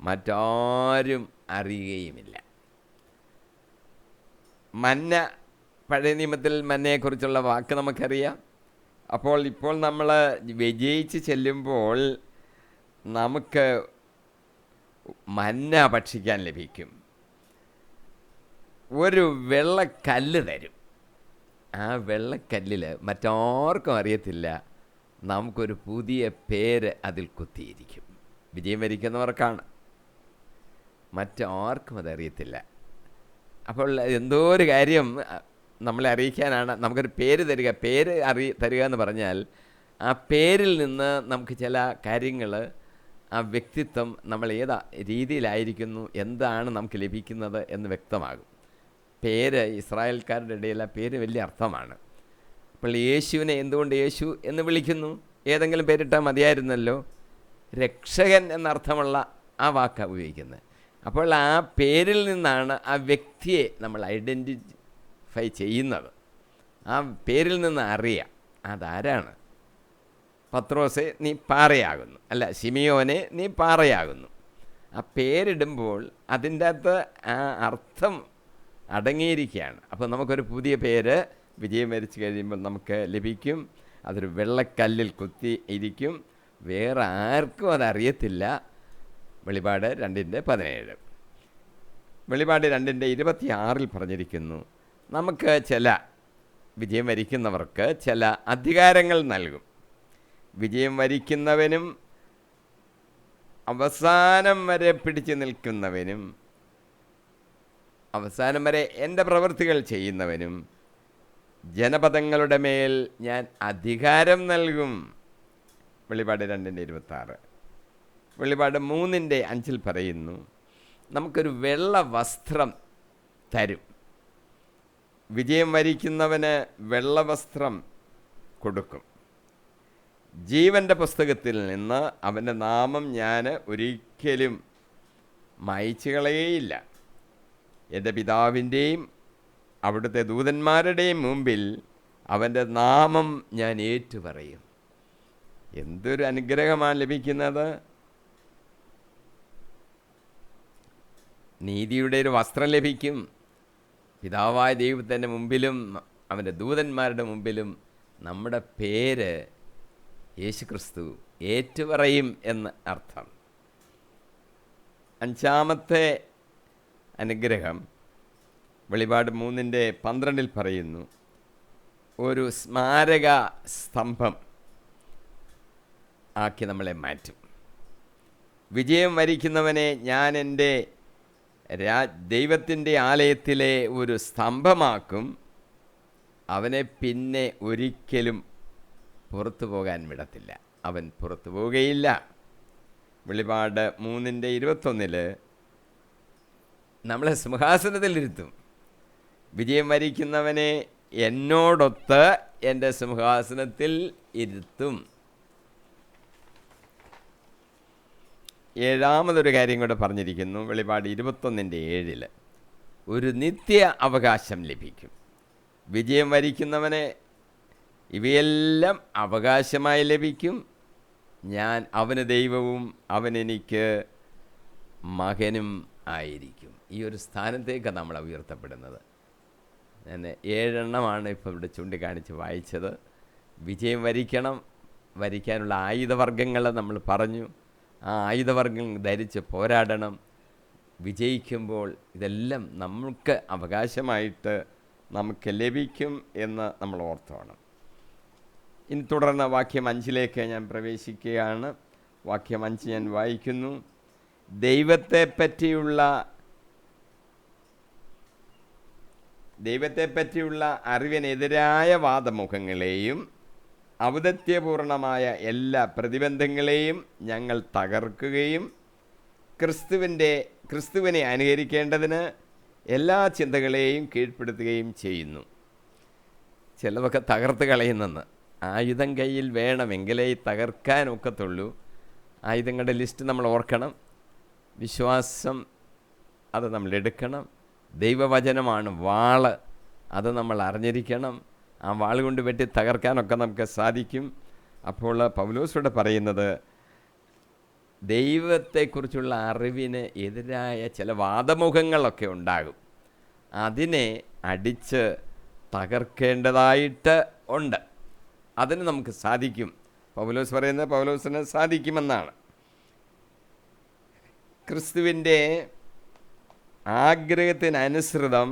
മറ്റാരും അറിയുകയുമില്ല. മന്ന, പഴയ നിയമത്തിൽ മന്നയെക്കുറിച്ചുള്ള വാക്ക് നമുക്കറിയാം. ഇപ്പോൾ നമ്മൾ വിജയിച്ച് ചെല്ലുമ്പോൾ നമുക്ക് മന്ന ഭക്ഷിക്കാൻ ലഭിക്കും. ഒരു വെള്ളക്കല്ല് തരും. ആ വെള്ളക്കല്ലിൽ മറ്റാർക്കും അറിയത്തില്ല, നമുക്കൊരു പുതിയ പേര് അതിൽ കുത്തിയിരിക്കും. വിജയം വരിക്കുന്നവർക്കാണ്, മറ്റാർക്കും അതറിയത്തില്ല. അപ്പോൾ എന്തോ ഒരു കാര്യം നമ്മളെ അറിയിക്കാനാണ് നമുക്കൊരു പേര് തരിക. പേര് തരിക എന്ന് പറഞ്ഞാൽ ആ പേരിൽ നിന്ന് നമുക്ക് ചില കാര്യങ്ങൾ, ആ വ്യക്തിത്വം നമ്മൾ ഏതാ രീതിയിലായിരിക്കുന്നു, എന്താണ് നമുക്ക് ലഭിക്കുന്നത് എന്ന് വ്യക്തമാകും. പേര് ഇസ്രായേൽക്കാരുടെ ഇടയിൽ ആ പേര് വലിയ അർത്ഥമാണ്. അപ്പോൾ യേശുവിനെ എന്തുകൊണ്ട് യേശു എന്ന് വിളിക്കുന്നു? ഏതെങ്കിലും പേരിട്ടാൽ മതിയായിരുന്നല്ലോ. രക്ഷകൻ എന്നർത്ഥമുള്ള ആ വാക്കാണ് ഉപയോഗിക്കുന്നത്. അപ്പോൾ ആ പേരിൽ നിന്നാണ് ആ വ്യക്തിയെ നമ്മൾ ഐഡൻറ്റിഫൈ ചെയ്യുന്നത്. ആ പേരിൽ നിന്ന് അറിയാം അതാരാണ്. പത്രോസേ, നീ പാറയാകുന്നു, അല്ല ശിമിയോനെ, നീ പാറയാകുന്നു. ആ പേരിടുമ്പോൾ അതിൻ്റെ അകത്ത് ആ അർത്ഥം അടങ്ങിയിരിക്കുകയാണ്. അപ്പോൾ നമുക്കൊരു പുതിയ പേര് വിജയം വരിച്ച് കഴിയുമ്പോൾ നമുക്ക് ലഭിക്കും. അതൊരു വെള്ളക്കല്ലിൽ കുത്തി ഇരിക്കും, വേറെ ആർക്കും അതറിയത്തില്ല. വെളിപാട് 2:17. വെളിപാട് 2:26 പറഞ്ഞിരിക്കുന്നു, നമുക്ക് ചില വിജയം വരിക്കുന്നവർക്ക് ചില അധികാരങ്ങൾ നൽകും. വിജയം വരിക്കുന്നവനും അവസാനം വരെ പിടിച്ചു നിൽക്കുന്നവനും അവസാനം വരെ എൻ്റെ പ്രവൃത്തികൾ ചെയ്യുന്നവനും ജനപദങ്ങളുടെ മേൽ ഞാൻ അധികാരം നൽകും. വെളിപാട് 2:26. വെളിപാട് 3:5 പറയുന്നു, നമുക്കൊരു വെള്ള വസ്ത്രം തരും. വിജയം വരിക്കുന്നവന് വെള്ള വസ്ത്രം കൊടുക്കും. ജീവൻ്റെ പുസ്തകത്തിൽ നിന്ന് അവൻ്റെ നാമം ഞാൻ ഒരിക്കലും മായ്ച്ചു കളയേയില്ല. എൻ്റെ പിതാവിൻ്റെയും അവിടുത്തെ ദൂതന്മാരുടെയും മുമ്പിൽ അവൻ്റെ നാമം ഞാൻ ഏറ്റുപറയും. എന്തൊരു അനുഗ്രഹമാണ് ലഭിക്കുന്നത്! നീതിയുടെ ഒരു വസ്ത്രം ലഭിക്കും. പിതാവായ ദൈവത്തിൻ്റെ മുമ്പിലും അവൻ്റെ ദൂതന്മാരുടെ മുമ്പിലും നമ്മുടെ പേര് യേശുക്രിസ്തു ഏറ്റുപറയും എന്ന് അർത്ഥം. അഞ്ചാമത്തെ അനുഗ്രഹം വെളിപാട് 3:12 പറയുന്നു, ഒരു സ്മാരക സ്തംഭം ആക്കി നമ്മളെ മാറ്റും. വിജയം വരിക്കുന്നവനെ ഞാൻ എൻ്റെ ദൈവത്തിൻ്റെ ആലയത്തിലെ ഒരു സ്തംഭമാക്കും, അവനെ പിന്നെ ഒരിക്കലും പുറത്തു പോകാൻ വിടത്തില്ല, അവൻ പുറത്തു പോവുകയില്ല. വെളിപാട് 3:21 നമ്മളെ സിംഹാസനത്തിലിരുത്തും. വിജയം വരിക്കുന്നവനെ എന്നോടൊത്ത് എൻ്റെ സിംഹാസനത്തിൽ ഇരുത്തും. ഏഴാമതൊരു കാര്യം കൂടെ പറഞ്ഞിരിക്കുന്നു. വെളിപാട് 21:7 ഒരു നിത്യ അവകാശം ലഭിക്കും. വിജയം വരിക്കുന്നവനെ ഇവയെല്ലാം അവകാശമായി ലഭിക്കും. ഞാൻ അവന് ദൈവവും അവൻ എനിക്ക് മകനും ആയിരിക്കും. ഈ ഒരു സ്ഥാനത്തേക്കാണ് നമ്മൾ ഉയർത്തപ്പെടുന്നത്. ഞാൻ 7 ഇപ്പോൾ ഇവിടെ ചൂണ്ടിക്കാണിച്ച് വായിച്ചത്. വിജയം വരിക്കാനുള്ള ആയുധവർഗങ്ങൾ നമ്മൾ പറഞ്ഞു. ആ ആയുധവർഗങ്ങൾ ധരിച്ച് പോരാടണം. വിജയിക്കുമ്പോൾ ഇതെല്ലാം നമുക്ക് അവകാശമായിട്ട് നമുക്ക് ലഭിക്കും എന്ന് നമ്മൾ ഓർത്തോണം. ഇനി തുടർന്ന് വാക്യം 5 ഞാൻ പ്രവേശിക്കുകയാണ്. വാക്യം 5 ഞാൻ വായിക്കുന്നു. ദൈവത്തെ പറ്റിയുള്ള അറിവിനെതിരായ വാദമുഖങ്ങളെയും ഔദത്യപൂർണമായ എല്ലാ പ്രതിബന്ധങ്ങളെയും ഞങ്ങൾ തകർക്കുകയും ക്രിസ്തുവിനെ അനുകരിക്കേണ്ടതിന് എല്ലാ ചിന്തകളെയും കീഴ്പ്പെടുത്തുകയും ചെയ്യുന്നു. ചിലതൊക്കെ തകർത്ത് കളയുന്നെന്ന്. ആയുധം കയ്യിൽ വേണമെങ്കിലേ തകർക്കാൻ ഒക്കത്തുള്ളൂ. ആയുധങ്ങളുടെ ലിസ്റ്റ് നമ്മൾ ഓർക്കണം. വിശ്വാസം അത് നമ്മൾ എടുക്കണം. ദൈവവചനമാണ് വാള്, അത് നമ്മൾ അറിഞ്ഞിരിക്കണം. ആ വാൾ കൊണ്ട് വെട്ടി തകർക്കാനൊക്കെ നമുക്ക് സാധിക്കും. അപ്പോൾ പൗലോസോട് പറയുന്നത്, ദൈവത്തെക്കുറിച്ചുള്ള അറിവിന് എതിരായ ചില വാദമുഖങ്ങളൊക്കെ ഉണ്ടാകും. അതിനെ അടിച്ച് തകർക്കേണ്ടതായിട്ട് ഉണ്ട്. അതിന് നമുക്ക് സാധിക്കും. പൗലോസ് പറയുന്നത് പൗലോസിന് സാധിക്കുമെന്നാണ്. ക്രിസ്തുവിൻ്റെ ആഗ്രഹത്തിനനുസൃതം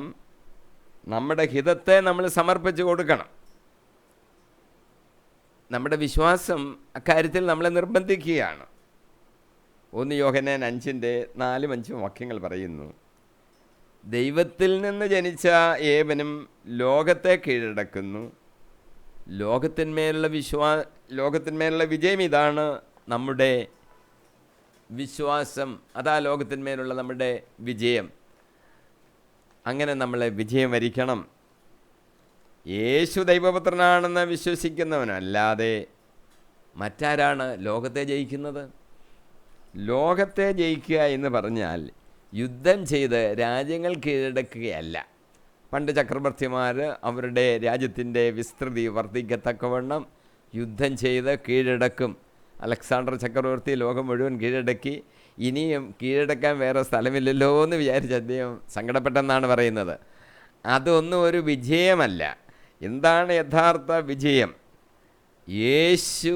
നമ്മുടെ ഹിതത്തെ നമ്മൾ സമർപ്പിച്ച് കൊടുക്കണം. നമ്മുടെ വിശ്വാസം അക്കാര്യത്തിൽ നമ്മളെ നിർബന്ധിക്കുകയാണ്. 1 യോഹന്നാൻ 5:4-5 വാക്യങ്ങൾ പറയുന്നു, ദൈവത്തിൽ നിന്ന് ജനിച്ച ഏവനും ലോകത്തെ കീഴടക്കുന്നു. ലോകത്തിന്മേലുള്ള വിജയം ഇതാണ് നമ്മുടെ വിശ്വാസം. അതാ ലോകത്തിന്മേലുള്ള നമ്മുടെ വിജയം. അങ്ങനെ നമ്മളെ വിജയം വരിക്കണം. യേശു ദൈവപുത്രനാണെന്ന് വിശ്വസിക്കുന്നവനല്ലാതെ മറ്റാരാണ് ലോകത്തെ ജയിക്കുന്നത്? ലോകത്തെ ജയിക്കുക എന്ന് പറഞ്ഞാൽ യുദ്ധം ചെയ്ത് രാജ്യങ്ങൾ കീഴടക്കുകയല്ല. പണ്ട് ചക്രവർത്തിമാർ അവരുടെ രാജ്യത്തിൻ്റെ വിസ്തൃതി വർദ്ധിക്കത്തക്കവണ്ണം യുദ്ധം ചെയ്ത് കീഴടക്കും. അലക്സാണ്ടർ ചക്രവർത്തി ലോകം മുഴുവൻ കീഴടക്കി. ഇനിയും കീഴടക്കാൻ വേറെ സ്ഥലമില്ലല്ലോ എന്ന് വിചാരിച്ച് അദ്ദേഹം സങ്കടപ്പെട്ടെന്നാണ് പറയുന്നത്. അതൊന്നും ഒരു വിജയമല്ല. എന്താണ് യഥാർത്ഥ വിജയം? യേശു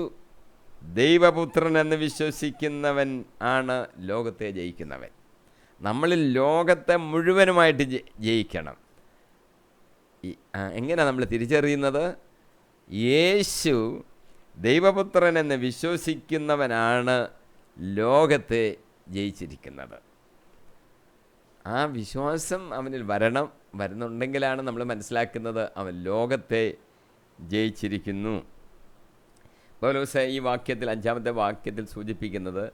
ദൈവപുത്രൻ എന്ന് വിശ്വസിക്കുന്നവൻ ആണ് ലോകത്തെ ജയിക്കുന്നവൻ. നമ്മളിൽ ലോകത്തെ മുഴുവനുമായിട്ട് ജയിക്കണം. എങ്ങനെ നമ്മൾ തിരിച്ചറിയുന്നത്? യേശു ദൈവപുത്രൻ എന്ന് വിശ്വസിക്കുന്നവനാണ് ലോകത്തെ ജയിച്ചിരിക്കുന്നത്. ആ വിശ്വാസം അവനിൽ വരുന്നുണ്ടെങ്കിലാണ് നമ്മൾ മനസ്സിലാക്കുന്നത് അവൻ ലോകത്തെ ജയിച്ചിരിക്കുന്നു. പൗലോസ് ഈ വാക്യത്തിൽ 5-ാമത്തെ വാക്യത്തിൽ സൂചിപ്പിക്കുന്നത്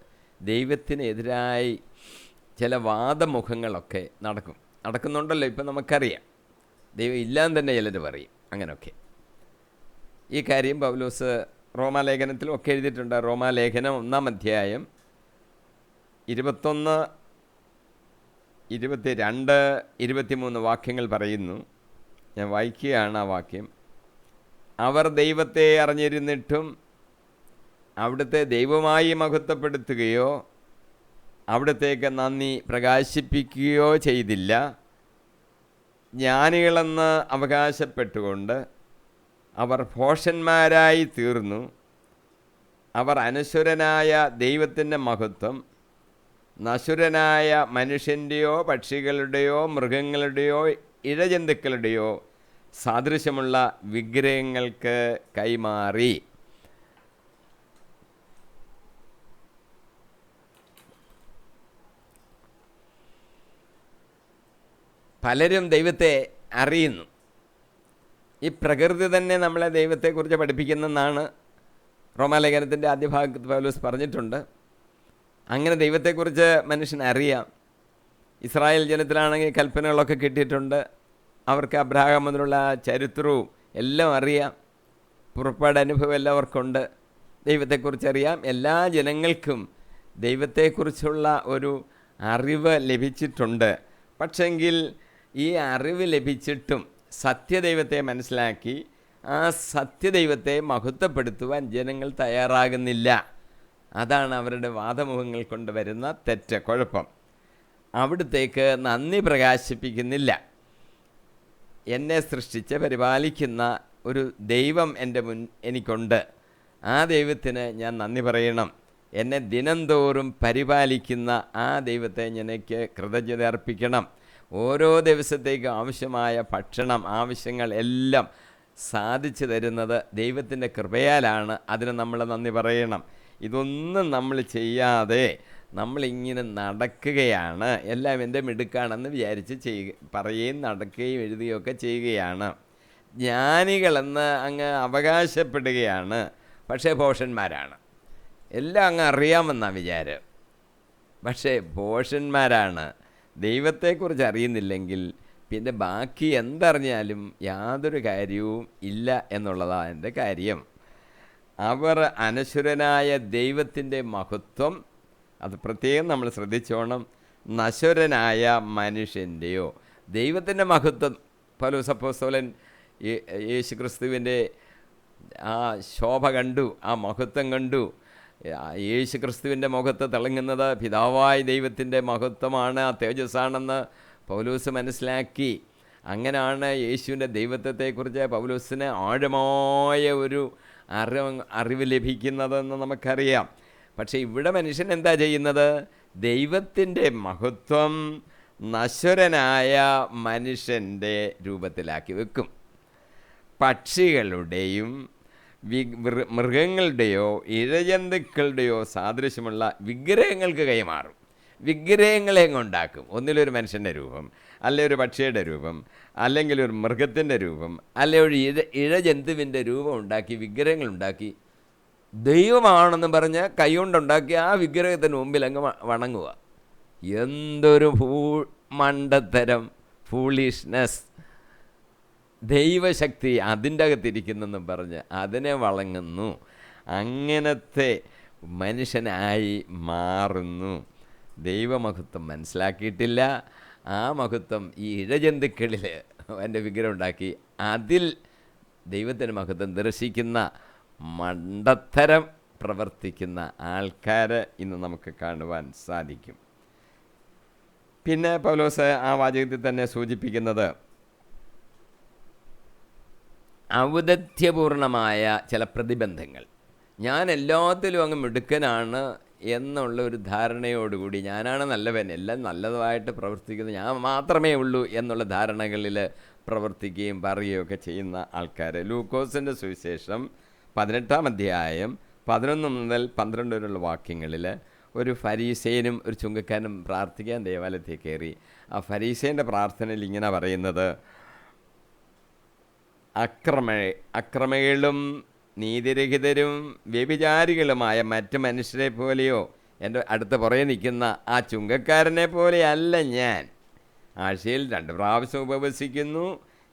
ദൈവത്തിനെതിരായി ചില വാദമുഖങ്ങളൊക്കെ നടക്കുന്നുണ്ടല്ലോ. ഇപ്പം നമുക്കറിയാം, ദൈവം ഇല്ലാന്ന് തന്നെ ചിലർ പറയും. അങ്ങനെയൊക്കെ ഈ കാര്യം പൗലോസ് റോമാലേഖനത്തിലും ഒക്കെ എഴുതിയിട്ടുണ്ട്. റോമാലേഖനം 1-ാം അധ്യായം 21, 22, 23 വാക്യങ്ങൾ പറയുന്നു, ഞാൻ വായിക്കുകയാണ് ആ വാക്യം. അവർ ദൈവത്തെ അറിഞ്ഞിരുന്നിട്ടും അവിടുത്തെ ദൈവമായി മഹത്വപ്പെടുത്തുകയോ അവിടത്തേക്ക് നന്ദി പ്രകാശിപ്പിക്കുകയോ ചെയ്തില്ല. ജ്ഞാനികളെന്ന് അവകാശപ്പെട്ടുകൊണ്ട് അവർ ഭോഷന്മാരായി തീർന്നു. അവർ അനശ്വരനായ ദൈവത്തിൻ്റെ മഹത്വം നശ്വരനായ മനുഷ്യൻ്റെയോ പക്ഷികളുടെയോ മൃഗങ്ങളുടെയോ ഇഴജന്തുക്കളുടെയോ സാദൃശ്യമുള്ള വിഗ്രഹങ്ങൾക്ക് കൈമാറി. പലരും ദൈവത്തെ അറിയുന്നു. ഈ പ്രകൃതി തന്നെ നമ്മളെ ദൈവത്തെക്കുറിച്ച് പഠിപ്പിക്കുന്നെന്നാണ് റോമാലേഖനത്തിൻ്റെ ആദ്യ ഭാഗത്ത് പൗലോസ് പറഞ്ഞിട്ടുണ്ട്. അങ്ങനെ ദൈവത്തെക്കുറിച്ച് മനുഷ്യൻ അറിയാം. ഇസ്രായേൽ ജനത്തിലാണെങ്കിൽ കൽപ്പനകളൊക്കെ കിട്ടിയിട്ടുണ്ട്. അവർക്ക് അബ്രഹാം മുതലുള്ള ചരിത്രവും എല്ലാം അറിയാം. പുറപ്പാട് അനുഭവം എല്ലാവർക്കുണ്ട്. ദൈവത്തെക്കുറിച്ച് അറിയാം. എല്ലാ ജനങ്ങൾക്കും ദൈവത്തെക്കുറിച്ചുള്ള ഒരു അറിവ് ലഭിച്ചിട്ടുണ്ട്. പക്ഷെങ്കിൽ ഈ അറിവ് ലഭിച്ചിട്ടും സത്യദൈവത്തെ മനസ്സിലാക്കി ആ സത്യദൈവത്തെ മഹത്വപ്പെടുത്തുവാൻ ജനങ്ങൾ തയ്യാറാകുന്നില്ല. അതാണ് അവരുടെ വാദമുഖങ്ങൾ കൊണ്ടുവരുന്ന തെറ്റ്, കുഴപ്പം. അവിടുത്തേക്ക് നന്ദി പ്രകാശിപ്പിക്കുന്നില്ല. എന്നെ സൃഷ്ടിച്ച് പരിപാലിക്കുന്ന ഒരു ദൈവം എനിക്കുണ്ട്. ആ ദൈവത്തിന് ഞാൻ നന്ദി പറയണം. എന്നെ ദിനംതോറും പരിപാലിക്കുന്ന ആ ദൈവത്തെ എനിക്ക് കൃതജ്ഞത അർപ്പിക്കണം. ഓരോ ദിവസത്തേക്ക് ആവശ്യമായ ഭക്ഷണം, ആവശ്യങ്ങൾ എല്ലാം സാധിച്ചു തരുന്നത് ദൈവത്തിൻ്റെ കൃപയാലാണ്. അതിന് നമ്മൾ നന്ദി പറയണം. ഇതൊന്നും നമ്മൾ ചെയ്യാതെ നമ്മളിങ്ങനെ നടക്കുകയാണ്. എല്ലാം എൻ്റെ മിടുക്കാണെന്ന് വിചാരിച്ച് പറയുകയും നടക്കുകയും എഴുതുകയൊക്കെ ചെയ്യുകയാണ്. ജ്ഞാനികളെന്ന് അങ്ങ് അവകാശപ്പെടുകയാണ്. പക്ഷേ ഭോഷന്മാരാണ്. എല്ലാം അങ്ങ് അറിയാമെന്നാണ് വിചാരം. പക്ഷേ ഭോഷന്മാരാണ്. ദൈവത്തെക്കുറിച്ച് അറിയുന്നില്ലെങ്കിൽ പിന്നെ ബാക്കി എന്തറിഞ്ഞാലും യാതൊരു കാര്യവും ഇല്ല എന്നുള്ളതാണ് എൻ്റെ കാര്യം. അവർ അനശ്വരനായ ദൈവത്തിൻ്റെ മഹത്വം, അത് പ്രത്യേകം നമ്മൾ ശ്രദ്ധിച്ചോണം, നശ്വരനായ മനുഷ്യൻ്റെയോ. ദൈവത്തിൻ്റെ മഹത്വം പൗലോസ് അപ്പോസ്തലൻ യേശുക്രിസ്തുവിൻ്റെ ആ ശോഭ കണ്ടു, ആ മഹത്വം കണ്ടു. യേശുക്രിസ്തുവിൻ്റെ മുഖത്ത് തിളങ്ങുന്നത് പിതാവായ ദൈവത്തിൻ്റെ മഹത്വമാണ്, ആ തേജസ്സാണെന്ന് പൗലോസ് മനസ്സിലാക്കി. അങ്ങനെയാണ് യേശുവിൻ്റെ ദൈവത്വത്തെക്കുറിച്ച് പൗലോസിന് ആഴമായ ഒരു അറിവ് ലഭിക്കുന്നതെന്ന് നമുക്കറിയാം. പക്ഷേ ഇവിടെ മനുഷ്യൻ എന്താ ചെയ്യുന്നത്? ദൈവത്തിൻ്റെ മഹത്വം നശ്വരനായ മനുഷ്യൻ്റെ രൂപത്തിലാക്കി വെക്കും. പക്ഷികളുടെയും മൃഗങ്ങളുടെയോ ഇഴജന്തുക്കളുടെയോ സാദൃശ്യമുള്ള വിഗ്രഹങ്ങൾക്ക് കൈമാറും. വിഗ്രഹങ്ങളെ ഉണ്ടാക്കും. ഒന്നിലൊരു മനുഷ്യൻ്റെ രൂപം, അല്ലെങ്കിൽ ഒരു പക്ഷിയുടെ രൂപം, അല്ലെങ്കിൽ ഒരു മൃഗത്തിൻ്റെ രൂപം, അല്ലെങ്കിൽ ഒരു ഇഴജന്തുവിൻ്റെ രൂപം ഉണ്ടാക്കി വിഗ്രഹങ്ങളുണ്ടാക്കി ദൈവമാണെന്ന് പറഞ്ഞ് കൈകൊണ്ടുണ്ടാക്കി ആ വിഗ്രഹത്തിന് മുമ്പിൽ അങ്ങ് വണങ്ങുക. എന്തൊരു മണ്ടത്തരം, ഫൂളിഷ്നെസ്! ദൈവശക്തി അതിൻ്റെ അകത്തിരിക്കുന്നെന്നും പറഞ്ഞ് അതിനെ വണങ്ങുന്നു. അങ്ങനത്തെ മനുഷ്യനായി മാറുന്നു. ദൈവമഹത്വം മനസ്സിലാക്കിയിട്ടില്ല. ആ മഹത്വം ഈ ഇഴജന്തുക്കളിൽ എൻ്റെ വിഗ്രഹം ഉണ്ടാക്കി അതിൽ ദൈവത്തിൻ്റെ മഹത്വം ദർശിക്കുന്ന മണ്ടത്തരം പ്രവർത്തിക്കുന്ന ആൾക്കാർ ഇന്ന് നമുക്ക് കാണുവാൻ സാധിക്കും. പിന്നെ പൗലോസ് ആ വാചകത്തിൽ തന്നെ സൂചിപ്പിക്കുന്നത് ഔദത്യപൂർണമായ ചില പ്രതിബന്ധങ്ങൾ. ഞാൻ എല്ലാത്തിലും അങ്ങ് മിടുക്കനാണ് എന്നുള്ള ഒരു ധാരണയോടുകൂടി ഞാനാണ് നല്ലവൻ, എല്ലാം നല്ലതായിട്ട് പ്രവർത്തിക്കുന്നത് ഞാൻ മാത്രമേ ഉള്ളൂ എന്നുള്ള ധാരണകളിൽ പ്രവർത്തിക്കുകയും പറയുകയൊക്കെ ചെയ്യുന്ന ആൾക്കാർ. ലൂക്കോസിൻ്റെ സുവിശേഷം 18-ാം അധ്യായം 11 മുതൽ 12 വരെയുള്ള വാക്യങ്ങളിൽ ഒരു ഫരീസേനും ഒരു ചുങ്കക്കാരനും പ്രാർത്ഥിക്കാൻ ദേവാലയത്തിൽ കയറി. ആ ഫരീസേൻ്റെ പ്രാർത്ഥനയിൽ ഇങ്ങനെ പറയുന്നത്: അക്രമികളും നീതിരഹിതരും വ്യഭിചാരികളുമായ മറ്റ് മനുഷ്യരെ പോലെയോ എൻ്റെ അടുത്ത് പുറകെ നിൽക്കുന്ന ആ ചുങ്കക്കാരനെ പോലെയല്ല ഞാൻ. ആഴ്ചയിൽ 2 പ്രാവശ്യം ഉപവസിക്കുന്നു.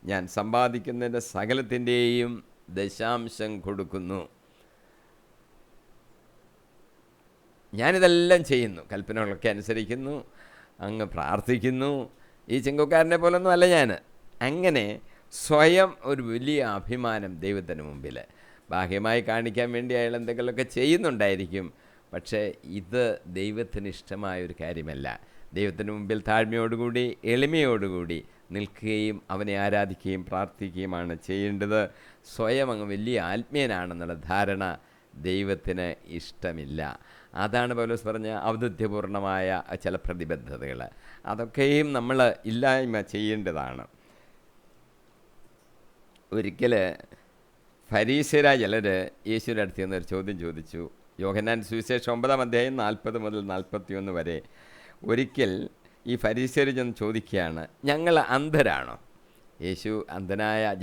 ഞാൻ സമ്പാദിക്കുന്നതിൻ്റെ സകലത്തിൻ്റെയും ദശാംശം കൊടുക്കുന്നു. ഞാനിതെല്ലാം ചെയ്യുന്നു, കൽപ്പനകളൊക്കെ അനുസരിക്കുന്നു, അങ്ങ് പ്രാർത്ഥിക്കുന്നു. ഈ ചുങ്കക്കാരനെ പോലൊന്നും അല്ല ഞാൻ. അങ്ങനെ സ്വയം ഒരു വലിയ അഭിമാനം ദൈവത്തിന് മുമ്പിൽ. ബാഹ്യമായി കാണിക്കാൻ വേണ്ടി അയാൾ എന്തെങ്കിലുമൊക്കെ ചെയ്യുന്നുണ്ടായിരിക്കും, പക്ഷേ ഇത് ദൈവത്തിന് ഇഷ്ടമായൊരു കാര്യമല്ല. ദൈവത്തിന് മുമ്പിൽ താഴ്മയോടുകൂടി എളിമയോടുകൂടി നിൽക്കുകയും അവനെ ആരാധിക്കുകയും പ്രാർത്ഥിക്കുകയുമാണ് ചെയ്യേണ്ടത്. സ്വയം അങ്ങ് വലിയ ആത്മീയനാണെന്നുള്ള ധാരണ ദൈവത്തിന് ഇഷ്ടമില്ല. അതാണ് പൗലോസ് പറഞ്ഞ ഔദത്യപൂർണമായ ചില പ്രതിബദ്ധതകൾ. അതൊക്കെയും നമ്മൾ ഇല്ലായ്മ ചെയ്യേണ്ടതാണ്. ഒരിക്കൽ ഫരീസയരായ ചിലർ യേശുവിൻ്റെ അടുത്ത് നിന്നൊരു ചോദ്യം ചോദിച്ചു. യോഹന്നാൻ സുവിശേഷം 9-ാം അധ്യായം 40 മുതൽ 41 വരെ. ഒരിക്കൽ ഈ ഫരീസയർ ചെന്ന് ചോദിക്കുകയാണ്, ഞങ്ങൾ അന്ധരാണോ? യേശു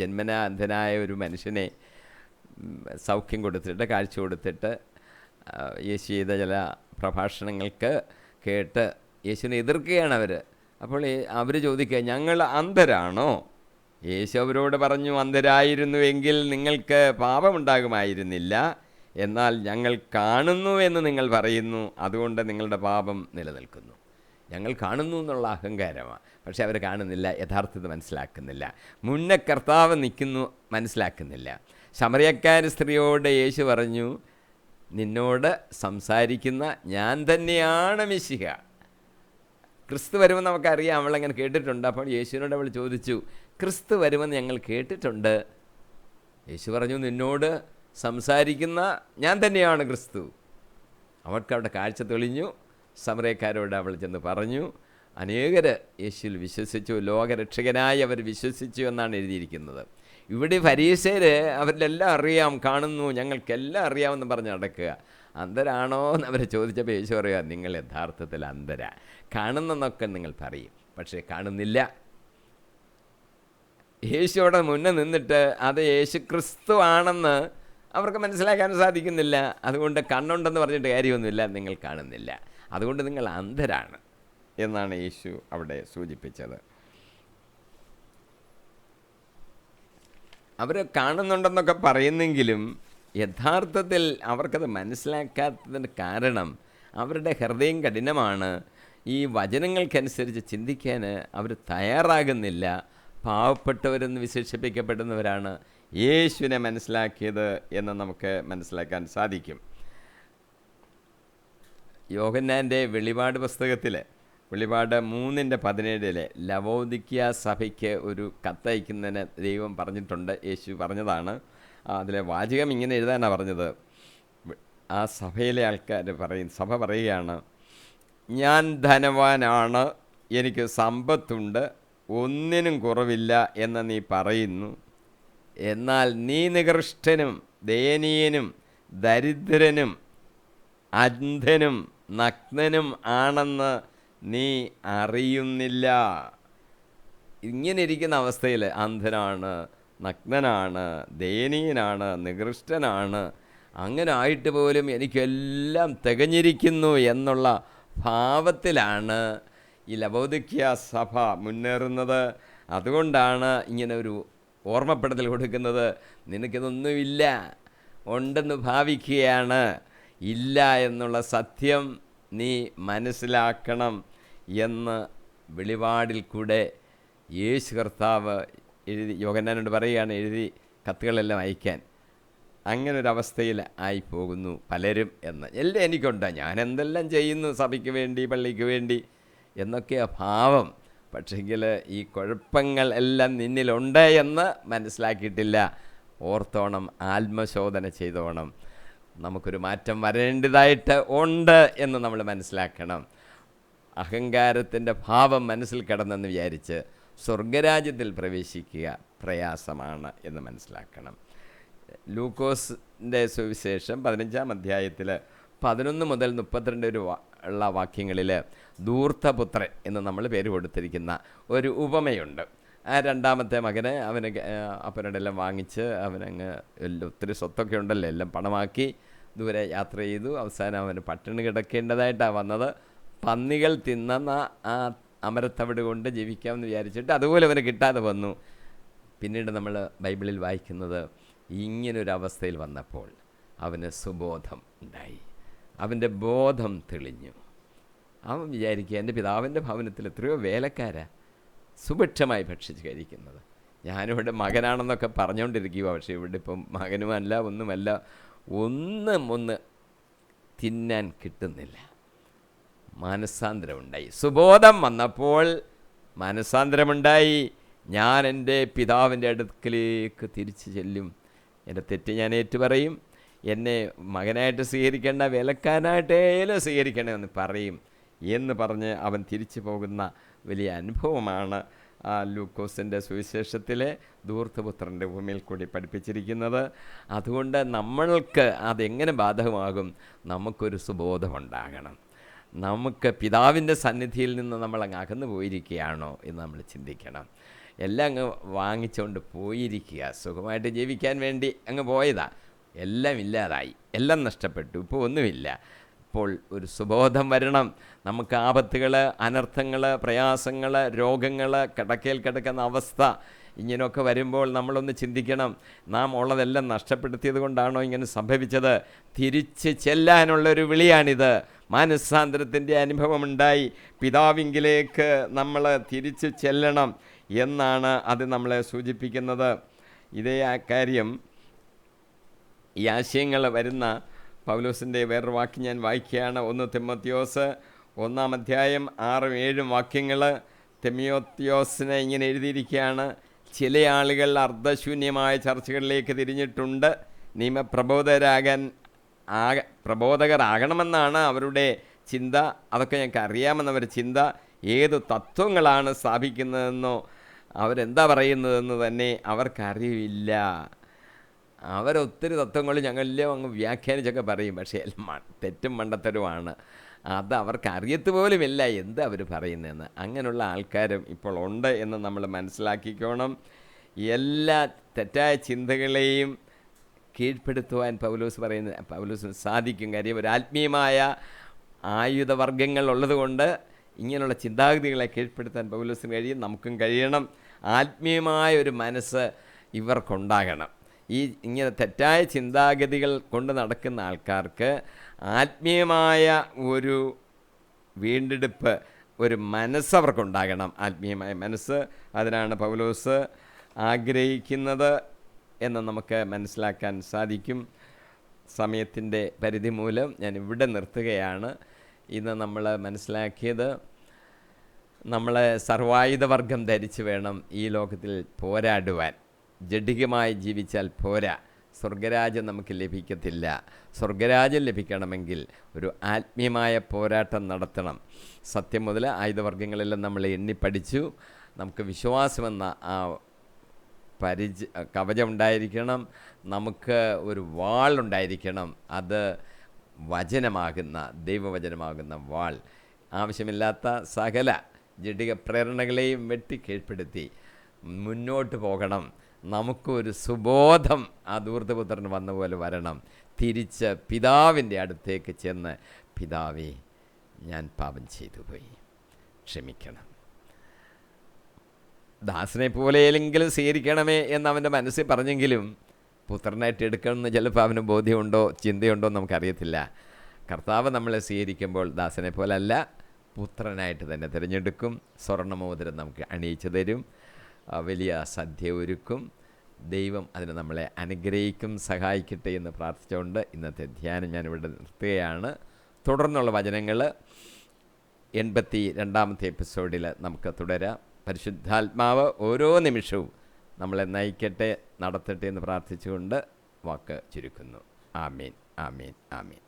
ജന്മനാ അന്ധനായ ഒരു മനുഷ്യനെ സൗഖ്യം കൊടുത്തിട്ട്, കാഴ്ച കൊടുത്തിട്ട്, യേശു ചെയ്ത ചില പ്രഭാഷണങ്ങൾക്ക് കേട്ട് യേശുവിനെ എതിർക്കുകയാണ് അവർ. അപ്പോൾ അവർ ചോദിക്കുക, ഞങ്ങൾ അന്ധരാണോ? യേശു അവരോട് പറഞ്ഞു, അന്ധരായിരുന്നുവെങ്കിൽ നിങ്ങൾക്ക് പാപമുണ്ടാകുമായിരുന്നില്ല. എന്നാൽ ഞങ്ങൾ കാണുന്നു എന്ന് നിങ്ങൾ പറയുന്നു, അതുകൊണ്ട് നിങ്ങളുടെ പാപം നിലനിൽക്കുന്നു. ഞങ്ങൾ കാണുന്നു എന്നുള്ള അഹങ്കാരമാണ്. പക്ഷെ അവർ കാണുന്നില്ല, യഥാർത്ഥത മനസ്സിലാക്കുന്നില്ല. മുന്നേ കർത്താവ് നിൽക്കുന്നു, മനസ്സിലാക്കുന്നില്ല. ശമറിയക്കാരി സ്ത്രീയോട് യേശു പറഞ്ഞു, നിന്നോട് സംസാരിക്കുന്ന ഞാൻ തന്നെയാണ് മിശിഹ. ക്രിസ്തു വരുമെന്ന് നമുക്കറിയാം, അവളങ്ങനെ കേട്ടിട്ടുണ്ട്. അപ്പോൾ യേശുവിനോട് അവൾ ചോദിച്ചു, ക്രിസ്തു വരുമെന്ന് ഞങ്ങൾ കേട്ടിട്ടുണ്ട്. യേശു പറഞ്ഞു, നിന്നോട് സംസാരിക്കുന്ന ഞാൻ തന്നെയാണ് ക്രിസ്തു. അവൾക്ക് അവിടെ കാഴ്ച തെളിഞ്ഞു. സമറിയക്കാരോട് അവൾ ചെന്ന് പറഞ്ഞു. അനേകർ യേശുവിൽ വിശ്വസിച്ചു, ലോകരക്ഷകനായി അവർ വിശ്വസിച്ചു എന്നാണ് എഴുതിയിരിക്കുന്നത്. ഇവിടെ ഫരീസയർ അവരിലെല്ലാം അറിയാം, കാണുന്നു, ഞങ്ങൾക്കെല്ലാം അറിയാമെന്ന് പറഞ്ഞ് നടക്കുക. അന്ധരാണോ എന്ന് അവർ ചോദിച്ചപ്പോൾ യേശു പറയുക, നിങ്ങൾ യഥാർത്ഥത്തിൽ അന്ധരാ. കാണുന്നെന്നൊക്കെ നിങ്ങൾ പറയും, പക്ഷേ കാണുന്നില്ല. യേശു അവിടെ മുന്നേ നിന്നിട്ട് അത് യേശു ക്രിസ്തു ആണെന്ന് അവർക്ക് മനസ്സിലാക്കാൻ സാധിക്കുന്നില്ല. അതുകൊണ്ട് കണ്ണുണ്ടെന്ന് പറഞ്ഞിട്ട് കാര്യമൊന്നുമില്ല, നിങ്ങൾ കാണുന്നില്ല, അതുകൊണ്ട് നിങ്ങൾ അന്ധരാണ് എന്നാണ് യേശു അവിടെ സൂചിപ്പിച്ചത്. അവർ കാണുന്നുണ്ടെന്നൊക്കെ പറയുന്നെങ്കിലും യഥാർത്ഥത്തിൽ അവർക്കത് മനസ്സിലാക്കാത്തതിന് കാരണം അവരുടെ ഹൃദയം കഠിനമാണ്. ഈ വചനങ്ങൾക്കനുസരിച്ച് ചിന്തിക്കാൻ അവർ തയ്യാറാകുന്നില്ല. പാവപ്പെട്ടവരെന്ന് വിശേഷിപ്പിക്കപ്പെടുന്നവരാണ് യേശുവിനെ മനസ്സിലാക്കിയത് എന്ന് നമുക്ക് മനസ്സിലാക്കാൻ സാധിക്കും. യോഹന്നാൻ്റെ വെളിപാട് പുസ്തകത്തിൽ വെളിപാട് 3:17 ലവോദിക്യ സഭയ്ക്ക് ഒരു കത്തയക്കുന്നതിന് ദൈവം പറഞ്ഞിട്ടുണ്ട്, യേശു പറഞ്ഞതാണ്. അതിലെ വാചകം ഇങ്ങനെ എഴുതാനാണ് പറഞ്ഞത്. ആ സഭയിലെ ആൾക്കാർ സഭ പറയുകയാണ്, ഞാൻ ധനവാനാണ്, എനിക്ക് സമ്പത്തുണ്ട്, ഒന്നിനും കുറവില്ല എന്ന് നീ പറയുന്നു. എന്നാൽ നീ നികൃഷ്ടനും ദയനീയനും ദരിദ്രനും അന്ധനും നഗ്നനും ആണെന്ന് നീ അറിയുന്നില്ല. ഇങ്ങനെ ഇരിക്കുന്ന അവസ്ഥയിൽ അന്ധനാണ്, നഗ്നനാണ്, ദയനീയനാണ്, നികൃഷ്ടനാണ്, അങ്ങനെ ആയിട്ട് പോലും എനിക്കെല്ലാം തികഞ്ഞിരിക്കുന്നു എന്നുള്ള ഭാവത്തിലാണ് ഈ ലവോദിക്യ സഭ മുന്നേറുന്നത്. അതുകൊണ്ടാണ് ഇങ്ങനെ ഒരു ഓർമ്മപ്പെടുത്തൽ കൊടുക്കുന്നത്. നിനക്കിതൊന്നുമില്ല, ഉണ്ടെന്ന് ഭാവിക്കുകയാണ്. ഇല്ല എന്നുള്ള സത്യം നീ മനസ്സിലാക്കണം എന്ന് വെളിപാടിൽ കൂടെ യേശു കർത്താവ് എഴുതി യോഹന്നാനോട് പറയുകയാണ്, എഴുതി കത്തുകളെല്ലാം അയക്കാൻ. അങ്ങനൊരവസ്ഥയിൽ ആയിപ്പോകുന്നു പലരും എന്ന്. എല്ലാം എനിക്കുണ്ട്, ഞാൻ എന്തെല്ലാം ചെയ്യുന്നു സഭയ്ക്ക് വേണ്ടി, പള്ളിക്ക് വേണ്ടി എന്നൊക്കെയാ ഭാവം. പക്ഷെങ്കിൽ ഈ കുഴപ്പങ്ങൾ എല്ലാം നിന്നിലുണ്ട് എന്ന് മനസ്സിലാക്കിയിട്ടില്ല. ഓർത്തോണം, ആത്മശോധന ചെയ്തോണം. നമുക്കൊരു മാറ്റം വരേണ്ടതായിട്ട് ഉണ്ട് എന്ന് നമ്മൾ മനസ്സിലാക്കണം. അഹങ്കാരത്തിൻ്റെ ഭാവം മനസ്സിൽ കിടന്നെന്ന് വിചാരിച്ച് സ്വർഗരാജ്യത്തിൽ പ്രവേശിക്കുക പ്രയാസമാണ് എന്ന് മനസ്സിലാക്കണം. ലൂക്കോസിൻ്റെ സുവിശേഷം 15-ാം അധ്യായത്തിൽ 11 മുതൽ 32 ഉള്ള വാക്യങ്ങളിൽ ധൂർത്തപുത്രൻ എന്ന് നമ്മൾ പേര് കൊടുത്തിരിക്കുന്ന ഒരു ഉപമയുണ്ട്. ആ രണ്ടാമത്തെ മകന് അവന് അപ്പനോട് എല്ലാം വാങ്ങിച്ച് അവനങ്ങ് ഒത്തിരി സ്വത്തൊക്കെ ഉണ്ടല്ലോ, എല്ലാം പണമാക്കി ദൂരെ യാത്ര ചെയ്തു. അവസാനം അവന് പട്ടിണി കിടക്കേണ്ടതായിട്ടാണ് വന്നത്. പന്നികൾ തിന്നുന്ന ആ അമരത്തവിട് കൊണ്ട് ജീവിക്കാമെന്ന് വിചാരിച്ചിട്ട് അതുപോലെ അവന് കിട്ടാതെ വന്നു. പിന്നീട് നമ്മൾ ബൈബിളിൽ വായിക്കുന്നത്, ഇങ്ങനൊരവസ്ഥയിൽ വന്നപ്പോൾ അവന് സുബോധം ഉണ്ടായി, അവൻ്റെ ബോധം തെളിഞ്ഞു. അവൻ വിചാരിക്കുക, എൻ്റെ പിതാവിൻ്റെ ഭവനത്തിൽ എത്രയോ വേലക്കാരാ സുഭിക്ഷമായി ഭക്ഷിച്ച് കഴിക്കുന്നത്, ഞാനിവിടെ മകനാണെന്നൊക്കെ പറഞ്ഞുകൊണ്ടിരിക്കുക, പക്ഷേ ഇവിടെ ഇപ്പം മകനുമല്ല, ഒന്നുമല്ല, ഒന്ന് തിന്നാൻ കിട്ടുന്നില്ല. മനസ്സാന്തരമുണ്ടായി, സുബോധം വന്നപ്പോൾ മനസ്സാന്തരമുണ്ടായി. ഞാൻ എൻ്റെ പിതാവിൻ്റെ അടുക്കലേക്ക് തിരിച്ചു ചെല്ലും, എൻ്റെ തെറ്റ് ഞാൻ ഏറ്റുപറയും, എന്നെ മകനായിട്ട് സ്വീകരിക്കേണ്ട, വിലക്കാനായിട്ടേലും സ്വീകരിക്കണമെന്ന് പറയും എന്ന് പറഞ്ഞ് അവൻ തിരിച്ചു പോകുന്ന വലിയ അനുഭവമാണ് ലൂക്കോസിൻ്റെ സുവിശേഷത്തിലെ ധൂർത്തപുത്രൻ്റെ ഉപമയിൽ കൂടി പഠിപ്പിച്ചിരിക്കുന്നത്. അതുകൊണ്ട് നമ്മൾക്ക് അതെങ്ങനെ ബാധകമാകും? നമുക്കൊരു സുബോധമുണ്ടാകണം. നമുക്ക് പിതാവിൻ്റെ സന്നിധിയിൽ നിന്ന് നമ്മളങ്ങ് അകന്നു പോയിരിക്കുകയാണോ എന്ന് നമ്മൾ ചിന്തിക്കണം. എല്ലാം അങ്ങ് വാങ്ങിച്ചുകൊണ്ട് പോയിരിക്കുക, സുഖമായിട്ട് ജീവിക്കാൻ വേണ്ടി അങ്ങ് പോയതാ, എല്ലാം ഇല്ലാതായി, എല്ലാം നഷ്ടപ്പെട്ടു, ഇപ്പോൾ ഒന്നുമില്ല. അപ്പോൾ ഒരു സുബോധം വരണം. നമുക്ക് ആപത്തുകൾ, അനർത്ഥങ്ങൾ, പ്രയാസങ്ങൾ, രോഗങ്ങൾ, കിടക്കയിൽ കിടക്കുന്ന അവസ്ഥ, ഇങ്ങനെയൊക്കെ വരുമ്പോൾ നമ്മളൊന്ന് ചിന്തിക്കണം, നാം ഉള്ളതെല്ലാം നഷ്ടപ്പെടുത്തിയത് കൊണ്ടാണോ ഇങ്ങനെ സംഭവിച്ചത്? തിരിച്ച് ചെല്ലാനുള്ളൊരു വിളിയാണിത്. മാനസാന്തരത്തിൻ്റെ അനുഭവമുണ്ടായി പിതാവിങ്കിലേക്ക് നമ്മൾ തിരിച്ച് ചെല്ലണം എന്നാണ് അത് നമ്മളെ സൂചിപ്പിക്കുന്നത്. ഇതേ കാര്യം, ഈ ആശയങ്ങൾ വരുന്ന പൗലോസിൻ്റെ വേറൊരു വാക്യം ഞാൻ വായിക്കുകയാണ്. 1 തിമോത്തിയോസ് 1 അധ്യായം 6-7 വാക്യങ്ങൾ. തിമോത്തിയോസിനെ ഇങ്ങനെ എഴുതിയിരിക്കുകയാണ്: ചില ആളുകൾ അർദ്ധശൂന്യമായ ചർച്ചകളിലേക്ക് തിരിഞ്ഞിട്ടുണ്ട്. പ്രബോധകരാകണമെന്നാണ് അവരുടെ ചിന്ത. അതൊക്കെ ഞങ്ങൾക്ക് അറിയാമെന്നവരുടെ ചിന്ത. ഏത് തത്വങ്ങളാണ് സ്ഥാപിക്കുന്നതെന്നോ അവരെന്താ പറയുന്നതെന്ന് തന്നെ അവർക്കറിയില്ല. അവരൊത്തിരി തത്വങ്ങൾ ഞങ്ങളെല്ലാം അങ്ങ് വ്യാഖ്യാനിച്ചൊക്കെ പറയും, പക്ഷേ എല്ലാം തെറ്റും മണ്ടത്തരവുമാണ്. അത് അവർക്ക് അറിയത്ത് പോലുമില്ല എന്താ അവർ പറയുന്നതെന്ന്. അങ്ങനെയുള്ള ആൾക്കാരും ഇപ്പോൾ ഉണ്ട് എന്ന് നമ്മൾ മനസ്സിലാക്കിക്കോണം. എല്ലാ തെറ്റായ ചിന്തകളെയും കീഴ്പ്പെടുത്തുവാൻ പൗലോസിന് സാധിക്കും. കാര്യം ഒരു ആത്മീയമായ ആയുധവർഗങ്ങൾ ഉള്ളതുകൊണ്ട് ഇങ്ങനെയുള്ള ചിന്താഗതികളെ കീഴ്പ്പെടുത്താൻ പൗലോസിന് കഴിയും, നമുക്കും കഴിയണം. ആത്മീയമായ ഒരു മനസ്സ് ഇവർക്കുണ്ടാകണം. ഇങ്ങനെ തെറ്റായ ചിന്താഗതികൾ കൊണ്ട് നടക്കുന്ന ആൾക്കാർക്ക് ആത്മീയമായ ഒരു വീണ്ടെടുപ്പ്, ഒരു മനസ്സവർക്കുണ്ടാകണം, ആത്മീയമായ മനസ്സ്. അതിനാണ് പൗലോസ് ആഗ്രഹിക്കുന്നത് എന്ന് നമുക്ക് മനസ്സിലാക്കാൻ സാധിക്കും. സമയത്തിൻ്റെ പരിധി മൂലം ഞാൻ ഇവിടെ നിർത്തുകയാണ്. ഇന്ന് നമ്മൾ മനസ്സിലാക്കിയത്, നമ്മൾ സർവായുധവർഗം ധരിച്ച് വേണം ഈ ലോകത്തിൽ പോരാടുവാൻ. ജഡികമായി ജീവിച്ചാൽ പോരാ, സ്വർഗരാജ്യം നമുക്ക് ലഭിക്കത്തില്ല. സ്വർഗരാജ്യം ലഭിക്കണമെങ്കിൽ ഒരു ആത്മീയമായ പോരാട്ടം നടത്തണം. സത്യം മുതൽ ആയുധവർഗങ്ങളെല്ലാം നമ്മൾ എണ്ണിപ്പടിച്ചു. നമുക്ക് വിശ്വാസമെന്ന ആ കവചം ഉണ്ടായിരിക്കണം. നമുക്ക് ഒരു വാളുണ്ടായിരിക്കണം. അത് വചനമാകുന്ന, ദൈവവചനമാകുന്ന വാൾ. ആവശ്യമില്ലാത്ത സകല ജഡിക പ്രേരണകളെയും വെട്ടിക്കീഴ്പ്പെടുത്തി മുന്നോട്ട് പോകണം. നമുക്കൊരു സുബോധം ആ ധൂർത്തപുത്രന് വന്ന പോലെ വരണം. തിരിച്ച് പിതാവിൻ്റെ അടുത്തേക്ക് ചെന്ന്, പിതാവേ, ഞാൻ പാപം ചെയ്തു പോയി, ക്ഷമിക്കണം, ദാസനെ പോലെയെങ്കിലും സ്വീകരിക്കണമേ എന്നവൻ്റെ മനസ്സിൽ പറഞ്ഞെങ്കിലും പുത്രനായിട്ട് എടുക്കണമെന്ന് ചിലപ്പോൾ അവന് ബോധ്യമുണ്ടോ ചിന്തയുണ്ടോ നമുക്കറിയത്തില്ല. കർത്താവ് നമ്മളെ സ്വീകരിക്കുമ്പോൾ ദാസനെ പോലല്ല, പുത്രനായിട്ട് തന്നെ തിരഞ്ഞെടുക്കും. സ്വർണ്ണമോതിരം നമുക്ക് അണിയിച്ചു തരും, വലിയ സദ്യ ഒരുക്കും. ദൈവം അതിന് നമ്മളെ അനുഗ്രഹിക്കും, സഹായിക്കട്ടെ എന്ന് പ്രാർത്ഥിച്ചുകൊണ്ട് ഇന്നത്തെ ധ്യാനം ഞാനിവിടെ നിർത്തുകയാണ്. തുടർന്നുള്ള വചനങ്ങൾ 82ാമത്തെ എപ്പിസോഡിൽ നമുക്ക് തുടരാം. പരിശുദ്ധാത്മാവ് ഓരോ നിമിഷവും നമ്മളെ നയിക്കട്ടെ, നടത്തട്ടെ എന്ന് പ്രാർത്ഥിച്ചുകൊണ്ട് വാക്ക് ചുരുക്കുന്നു. ആമീൻ, ആമീൻ, ആമീൻ.